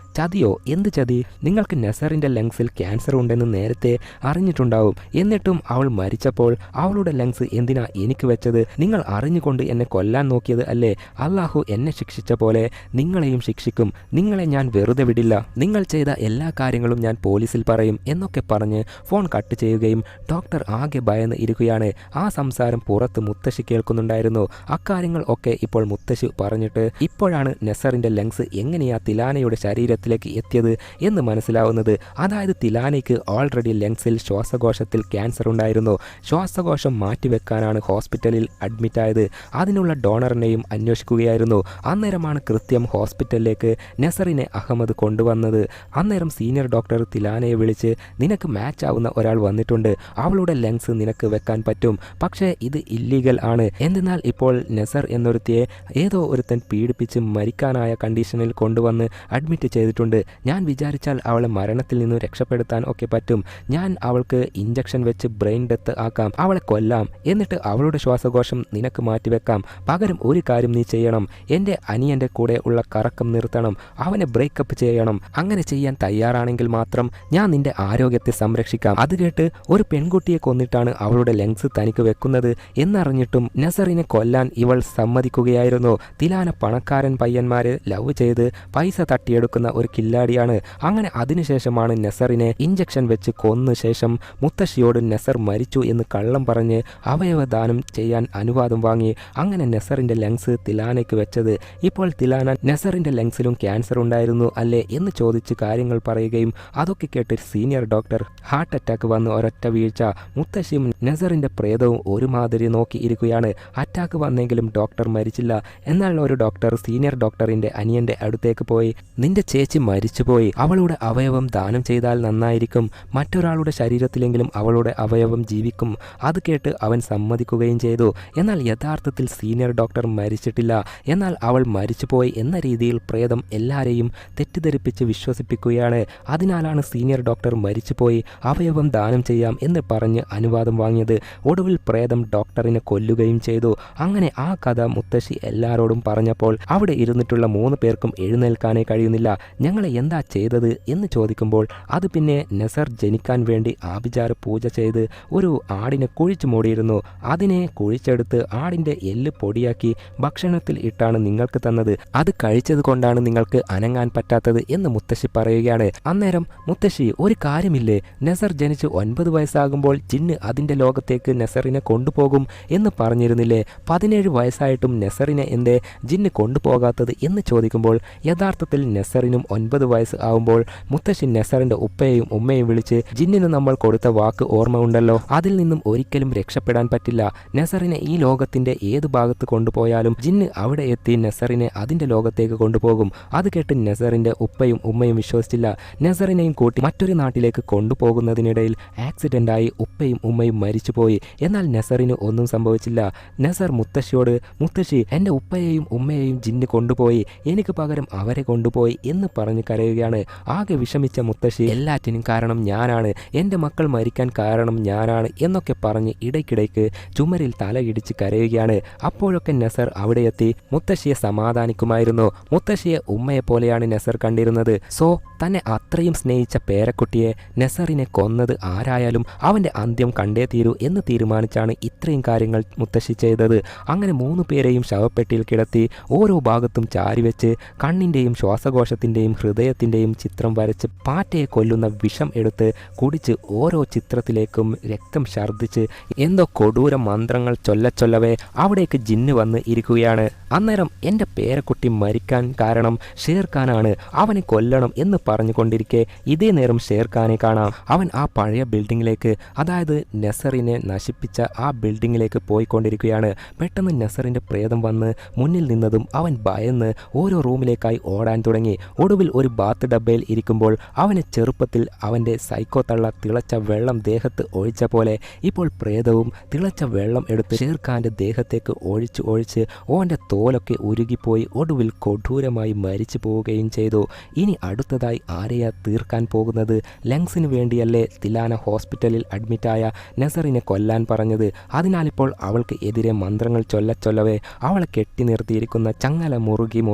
S2: ചതിയോ? എന്ത് ചതി? നിങ്ങൾക്ക് നസറിന്റെ ലങ്സിൽ ക്യാൻസർ ഉണ്ടെന്ന് നേരത്തെ അറിഞ്ഞിട്ടുണ്ടാവും. എന്നിട്ടും അവൾ മരിച്ചപ്പോൾ അവളുടെ ലങ്സ് എന്തിനാ എനിക്ക് വെച്ചത്? നിങ്ങൾ അറിഞ്ഞുകൊണ്ട് എന്നെ കൊല്ലാൻ നോക്കിയത് അല്ലേ? അള്ളാഹു എന്നെ ശിക്ഷിച്ച പോലെ നിങ്ങളെയും ശിക്ഷിക്കും. നിങ്ങളെ ഞാൻ വെറുതെ വിടില്ല. നിങ്ങൾ ചെയ്ത എല്ലാ കാര്യങ്ങളും ഞാൻ പോലീസിൽ പറയും എന്നൊക്കെ പറഞ്ഞ് ഫോൺ കട്ട് ചെയ്യുകയും ഡോക്ടർ ആകെ ഭയന്ന് ഇരിക്കുകയാണ്. ആ സംസാരം പുറത്ത് മുത്തശ്ശി കേൾക്കുന്നുണ്ടായിരുന്നു. അക്കാര്യങ്ങൾ ഒക്കെ ഇപ്പോൾ മുത്തശ്ശി പറഞ്ഞിട്ട് ഇപ്പോഴാണ് നസറിന്റെ ലങ്സ് എങ്ങനെയാ തിലാനയുടെ ശരീരത്തിലേക്ക് എത്തിയത് എന്ന് മനസ്സിലാവുന്നത്. അതായത് തിലാനയ്ക്ക് ഓൾറെഡി ലങ്സിൽ ശ്വാസകോശത്തിൽ ക്യാൻസർ ഉണ്ടായിരുന്നു. ശ്വാസകോശം മാറ്റിവെക്കാനാണ് ഹോസ്പിറ്റലിൽ അഡ്മിറ്റ് ആയത്. അതിനുള്ള ഡോണറിനെയും അന്വേഷിക്കുകയായിരുന്നു. അന്നേരമാണ് കൃത്യം ഹോസ്പിറ്റലിലേക്ക് നസറിനെ അഹമ്മദ് കൊണ്ടുവന്നത്. അന്നേരം സീനിയർ ഡോക്ടർ തിലാനയെ വിളിച്ച് നിനക്ക് മാച്ച് ആവുന്ന ഒരാൾ വന്നിട്ടുണ്ട്, അവളുടെ ലങ്സ് നിനക്ക് വെക്കാൻ പറ്റും, പക്ഷേ ഇത് ഇല്ലീഗൽ ആണ്. എന്തെന്നാൽ ഇപ്പോൾ നസർ എന്നൊരുത്തിയെ ഏതോ ഒരുത്തൻ പീഡിപ്പിച്ച് മരിക്കാനായ കണ്ടീഷനിൽ കൊണ്ടുവന്ന് അഡ്മിറ്റ് ചെയ്തിട്ടുണ്ട്. ഞാൻ വിചാരിച്ചാൽ അവളെ മരണത്തിൽ നിന്ന് രക്ഷപ്പെടുത്താൻ ഒക്കെ പറ്റും. ഞാൻ അവൾക്ക് ഇഞ്ചക്ഷൻ വെച്ച് ബ്രെയിൻ ഡെത്ത് ആക്കാം, അവളെ കൊല്ലാം, എന്നിട്ട് അവളുടെ ശ്വാസകോശം നിനക്ക് മാറ്റിവെക്കാം. പകരം ഒരു കാര്യം നീ ചെയ്യണം, എൻ്റെ അനിയൻ്റെ കൂടെ ഉള്ള കറക്കം നിർത്തണം, അവനെ ബ്രേക്കപ്പ് ചെയ്യണം. അങ്ങനെ ചെയ്യാൻ തയ്യാറാണെങ്കിൽ മാത്രം ഞാൻ നിന്റെ ആരോഗ്യത്തെ സംരക്ഷിക്കാം. അത് കേട്ട് ഒരു പെൺകുട്ടിയെ കൊന്നിട്ടാണ് അവളുടെ ലങ്സ് തനിക്ക് വെക്കുന്നത് എന്നറിഞ്ഞിട്ടും നസറിനെ കൊല്ലാൻ ഇവൾ സമ്മതിക്കുകയായിരുന്നു. തിലാന പണക്കാരൻ പയ്യന്മാരെ ലവ് ചെയ്ത് പൈസ തട്ടിയെടുക്കുന്ന ഒരു കില്ലാടിയാണ്. അങ്ങനെ അതിനുശേഷമാണ് നസറിനെ ഇഞ്ചക്ഷൻ വെച്ച് കൊന്ന ശേഷം മുത്തശ്ശിയോട് നസർ മരിച്ചു എന്ന് കള്ളം പറഞ്ഞ് അവയവദാനം ചെയ്യാൻ അനുവാദം വാങ്ങി. അങ്ങനെ നസറിന്റെ ലങ്സ് തിലാനയ്ക്ക് വെച്ചത്. ഇപ്പോൾ തിലാന നസറിന്റെ ലങ്സിലും ക്യാൻസർ ഉണ്ടായിരുന്നു അല്ലേ എന്ന് ചോദിച്ച് കാര്യങ്ങൾ പറയുകയും അതൊക്കെ കേട്ട് സീനിയർ ഡോക്ടർ ഹാർട്ട് അറ്റാക്ക് വന്ന് ഒരൊറ്റ വീഴ്ച. മുത്തശ്ശിയും നസറിന്റെ പ്രേതവും ഒരുമാതിരി നോക്കി ഇരിക്കുകയാണ്. അറ്റാക്ക് വന്നെങ്കിലും ഡോക്ടർ മരിച്ചില്ല. എന്നാൽ ഒരു ഡോക്ടർ സീനിയർ ഡോക്ടറിന്റെ അനിയന്റെ അടുത്തേക്ക് പോയി നിന്റെ ചേച്ചി മരിച്ചുപോയി, അവളുടെ അവയവം ദാനം ചെയ്താൽ നന്നായിരിക്കും, മറ്റൊരാളുടെ ശരീരത്തിലെങ്കിലും അവളുടെ അവയവം ജീവിക്കും. അത് കേട്ട് അവൻ സമ്മതിക്കുകയും ചെയ്തു. എന്നാൽ യഥാർത്ഥത്തിൽ സീനിയർ ഡോക്ടർ മരിച്ചിട്ടില്ല, എന്നാൽ അവൾ മരിച്ചുപോയി എന്ന രീതിയിൽ പ്രേതം എല്ലാവരെയും തെറ്റിദ്ധരിപ്പിച്ച് വിശ്വസിപ്പിക്കുകയാണ്. അതിനാലാണ് സീനിയർ ഡോക്ടർ മരിച്ചുപോയി അവയവം ദാനം ചെയ്യാം എന്ന് പറഞ്ഞ് അനുവാദം വാങ്ങിയത്. ഒടുവിൽ പ്രേതം ഡോക്ടറിനെ കൊല്ലുകയും ചെയ്തു. അങ്ങനെ ആ കഥ മുത്തശ്ശി എല്ലാവരോടും പറഞ്ഞപ്പോൾ അവിടെ ഇരുന്നിട്ടുള്ള 3 പേർക്കും എഴുന്നേൽക്കാനേ കഴിയുന്നില്ല. ഞങ്ങളെ എന്താ ചെയ്തത് എന്ന് ചോദിക്കുമ്പോൾ അത് പിന്നെ നസർ ജനിക്കാൻ വേണ്ടി ആഭിചാര പൂജ ചെയ്ത് ഒരു ആടിനെ കുഴിച്ചു മൂടിയിരുന്നു. അതിനെ കുഴിച്ചെടുത്ത് ആടിന്റെ എല്ല് പൊടിയാക്കി ഭക്ഷണത്തിൽ ഇട്ടാണ് നിങ്ങൾക്ക് തന്നത്. അത് കഴിച്ചത് കൊണ്ടാണ് നിങ്ങൾക്ക് അനങ്ങാൻ പറ്റാത്തത് എന്ന് മുത്തശ്ശി പറയുകയാണ്. അന്നേരം മുത്തശ്ശി ഒരു കാര്യമില്ലേ, നസർ ജനിച്ച് 9 വയസ്സാകുമ്പോൾ ജിന്ന് അതിന്റെ ലോകത്തേക്ക് നസറിനെ കൊണ്ടുപോകും എന്ന് പറഞ്ഞിരുന്നില്ലേ? 17 വയസ്സായിട്ടും നസറിനെ എന്തേ ജിന്ന് കൊണ്ടുപോകാത്തത് എന്ന് ചോദിക്കുമ്പോൾ യഥാർത്ഥത്തിൽ നസറിനും 9 വയസ്സ് ആവുമ്പോൾ മുത്തശ്ശി നസറിന്റെ ഉപ്പയെയും ഉമ്മയും വിളിച്ച് ജിന്നിന് നമ്മൾ കൊടുത്ത വാക്ക് ഓർമ്മ ഉണ്ടല്ലോ, അതിൽ നിന്നും ഒരിക്കലും രക്ഷപ്പെടാൻ പറ്റില്ല. നസറിനെ ഈ ലോകത്തിന്റെ ഏത് ഭാഗത്ത് കൊണ്ടുപോയാലും ജിന്ന് അവിടെ എത്തി നസറിനെ അതിന്റെ ലോകത്തേക്ക് കൊണ്ടുപോകും. അത് കേട്ട് നസറിന്റെ ഉപ്പയും ഉമ്മയും വിശ്വസിച്ചില്ല. നസറിനെയും കൂട്ടി മറ്റൊരു നാട്ടിലേക്ക് കൊണ്ടുപോകുന്നതിനിടയിൽ ആക്സിഡന്റായി ഉപ്പയും ഉമ്മയും മരിച്ചുപോയി. എന്നാൽ നസറിന് ഒന്നും സംഭവിച്ചില്ല. നസർ മുത്തശ്ശിയോട് മുത്തശ്ശി എൻ്റെ ഉപ്പയെയും ഉമ്മയെയും ജിന്ന് കൊണ്ടുപോയി, എനിക്ക് പകരം അവരെ കൊണ്ടുപോയി എന്ന് പറഞ്ഞ് കരയുകയാണ്. ആകെ വിഷമിച്ച മുത്തശ്ശി എല്ലാറ്റിനും കാരണം ഞാനാണ്, എൻ്റെ മക്കൾ മരിക്കാൻ കാരണം ഞാനാണ് എന്നൊക്കെ പറഞ്ഞ് ഇടയ്ക്കിടയ്ക്ക് ചുമരിൽ തലയിടിച്ച് കരയുകയാണ്. അപ്പോഴൊക്കെ നസർ അവിടെ എത്തി മുത്തശ്ശിയെ സമാധാനിക്കുമായിരുന്നു. മുത്തശ്ശിയെ ഉമ്മയെ പോലെയാണ് നസർ കണ്ടിരുന്നത്. സോ തന്നെ അത്രയും സ്നേഹിച്ച പേരക്കുട്ടിയെ നസറിനെ കൊന്നത് ആരായാലും അവൻ്റെ അന്ത്യം കണ്ടേ തീരൂ എന്ന് തീരുമാനിച്ചാണ് ഇത്രയും കാര്യങ്ങൾ മുത്തശ്ശി ചെയ്തത്. അങ്ങനെ 3 പേരെയും ശവപ്പെട്ടിയിൽ കിടത്തി ഓരോ ഭാഗത്തും ചാരിവെച്ച് കണ്ണിൻ്റെയും ശ്വാസകോശത്തിൻ്റെയും ഹൃദയത്തിൻ്റെയും ചിത്രം വരച്ച് പാറ്റയെ കൊല്ലുന്ന വിഷം എടുത്ത് കുടിച്ച് ഓരോ ചിത്രത്തിലേക്കും രക്തം ഛർദ്ദിച്ച് എന്തോ കൊടൂര മന്ത്രങ്ങൾ ചൊല്ലവേ അവിടേക്ക് ജിന്ന് വന്ന് ഇരിക്കുകയാണ്. അന്നേരം എൻ്റെ പേരക്കുട്ടി മരിക്കാൻ കാരണം ഷേർഖാനാണ്, അവനെ കൊല്ലണം എന്ന് പറഞ്ഞുകൊണ്ടിരിക്കെ ഇതേ നേരം ഷേർഖാനെ കാണാം. അവൻ ആ പഴയ ബിൽഡിങ്ങിലേക്ക്, അതായത് നസറിനെ നശിപ്പിച്ച ആ ബിൽഡിങ്ങിലേക്ക് പോയിക്കൊണ്ടിരിക്കുകയാണ്. പെട്ടെന്ന് നസറിൻ്റെ പ്രേതം വന്ന് മുന്നിൽ നിന്നതും അവൻ ഭയന്ന് ഓരോ റൂമിലേക്കായി ഓടാൻ തുടങ്ങി. ഒടുവിൽ ഒരു ബാത്ത് ഡബ്ബയിൽ ഇരിക്കുമ്പോൾ അവനെ ചെറുപ്പത്തിൽ അവൻ്റെ സൈക്കോ തള്ള തിളച്ച വെള്ളം ദേഹത്ത് ഒഴിച്ച പോലെ ഇപ്പോൾ പ്രേതവും തിളച്ച വെള്ളം എടുത്ത് ഷേർഖാൻ്റെ ദേഹത്തേക്ക് ഒഴിച്ച് ഓൻ്റെ തോലൊക്കെ ഉരുകിപ്പോയി ഒടുവിൽ കൊടൂരമായി മരിച്ചു പോവുകയും ചെയ്തു. ഇനി അടുത്തതായി ആരെയാ തീർക്കാൻ പോകുന്നത്? ലങ്സിന് വേണ്ടിയല്ലേ തിലാന ഹോസ്പിറ്റലിൽ അഡ്മിറ്റായ നസറിനെ കൊല്ലാൻ പറഞ്ഞത്? അതിനാലിപ്പോൾ അവൾക്ക് എതിരെ മന്ത്രങ്ങൾ ചൊല്ലവേ അവളെ കെട്ടി നിർത്തിയിരിക്കുന്ന ചങ്ങല മുറുകി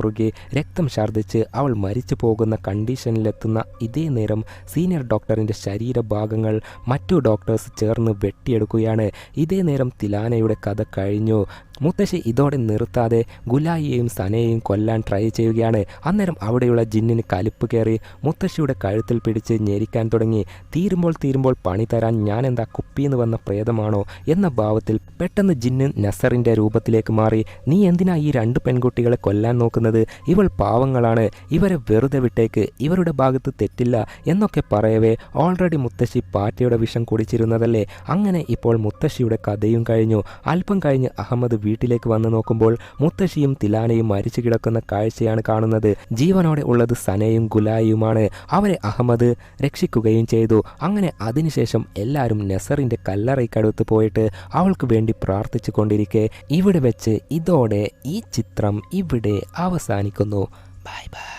S2: രക്തം ഛർദ്ദിച്ച് അവൾ മരിച്ചു പോകുന്ന കണ്ടീഷനിലെത്തുന്ന ഇതേ നേരം സീനിയർ ഡോക്ടറിൻ്റെ ശരീരഭാഗങ്ങൾ മറ്റു ഡോക്ടേഴ്സ് ചേർന്ന് വെട്ടിയെടുക്കുകയാണ്. ഇതേ നേരം തിലാനയുടെ കഥ കഴിഞ്ഞു. മുത്തശ്ശി ഇതോടെ നിർത്താതെ ഗുലായിയെയും സനയെയും കൊല്ലാൻ ട്രൈ ചെയ്യുകയാണ്. അന്നേരം അവിടെയുള്ള ജിന്നിന് കലിപ്പ് കയറി മുത്തശ്ശിയുടെ കഴുത്തിൽ പിടിച്ച് ഞെരിക്കാൻ തുടങ്ങി. തീരുമ്പോൾ പണി തരാൻ ഞാനെന്താ കുപ്പിന്ന് വന്ന പ്രേതമാണോ എന്ന ഭാവത്തിൽ പെട്ടെന്ന് ജിന്ന് നസറിൻ്റെ രൂപത്തിലേക്ക് മാറി. നീ എന്തിനാ ഈ 2 പെൺകുട്ടികളെ കൊല്ലാൻ നോക്കുന്നത്? ഇവൾ പാവങ്ങളാണ്, ഇവരെ വെറുതെ വിട്ടേക്ക്, ഇവരുടെ ഭാഗത്ത് തെറ്റില്ല എന്നൊക്കെ പറയവേ ഓൾറെഡി മുത്തശ്ശി പാറ്റയുടെ വിഷം കുടിച്ചിരുന്നതല്ലേ. അങ്ങനെ ഇപ്പോൾ മുത്തശ്ശിയുടെ കഥയും കഴിഞ്ഞു. അല്പം കഴിഞ്ഞ് അഹമ്മദ് വീട്ടിലേക്ക് വന്ന് നോക്കുമ്പോൾ മുത്തശ്ശിയും തിലാനയും മരിച്ചു കിടക്കുന്ന കാഴ്ചയാണ് കാണുന്നത്. ജീവനോടെ ഉള്ളത് സനയും ഗുലായിയുമാണ്. അവരെ അഹമ്മദ് രക്ഷിക്കുകയും ചെയ്തു. അങ്ങനെ അതിനുശേഷം എല്ലാവരും നസറിൻ്റെ കല്ലറയ്ക്കടുത്ത് പോയിട്ട് അവൾക്ക് വേണ്ടി പ്രാർത്ഥിച്ചു കൊണ്ടിരിക്കെ ഇവിടെ വെച്ച് ഇതോടെ ഈ ചിത്രം ഇവിടെ അവസാനിക്കുന്നു. Bye bye.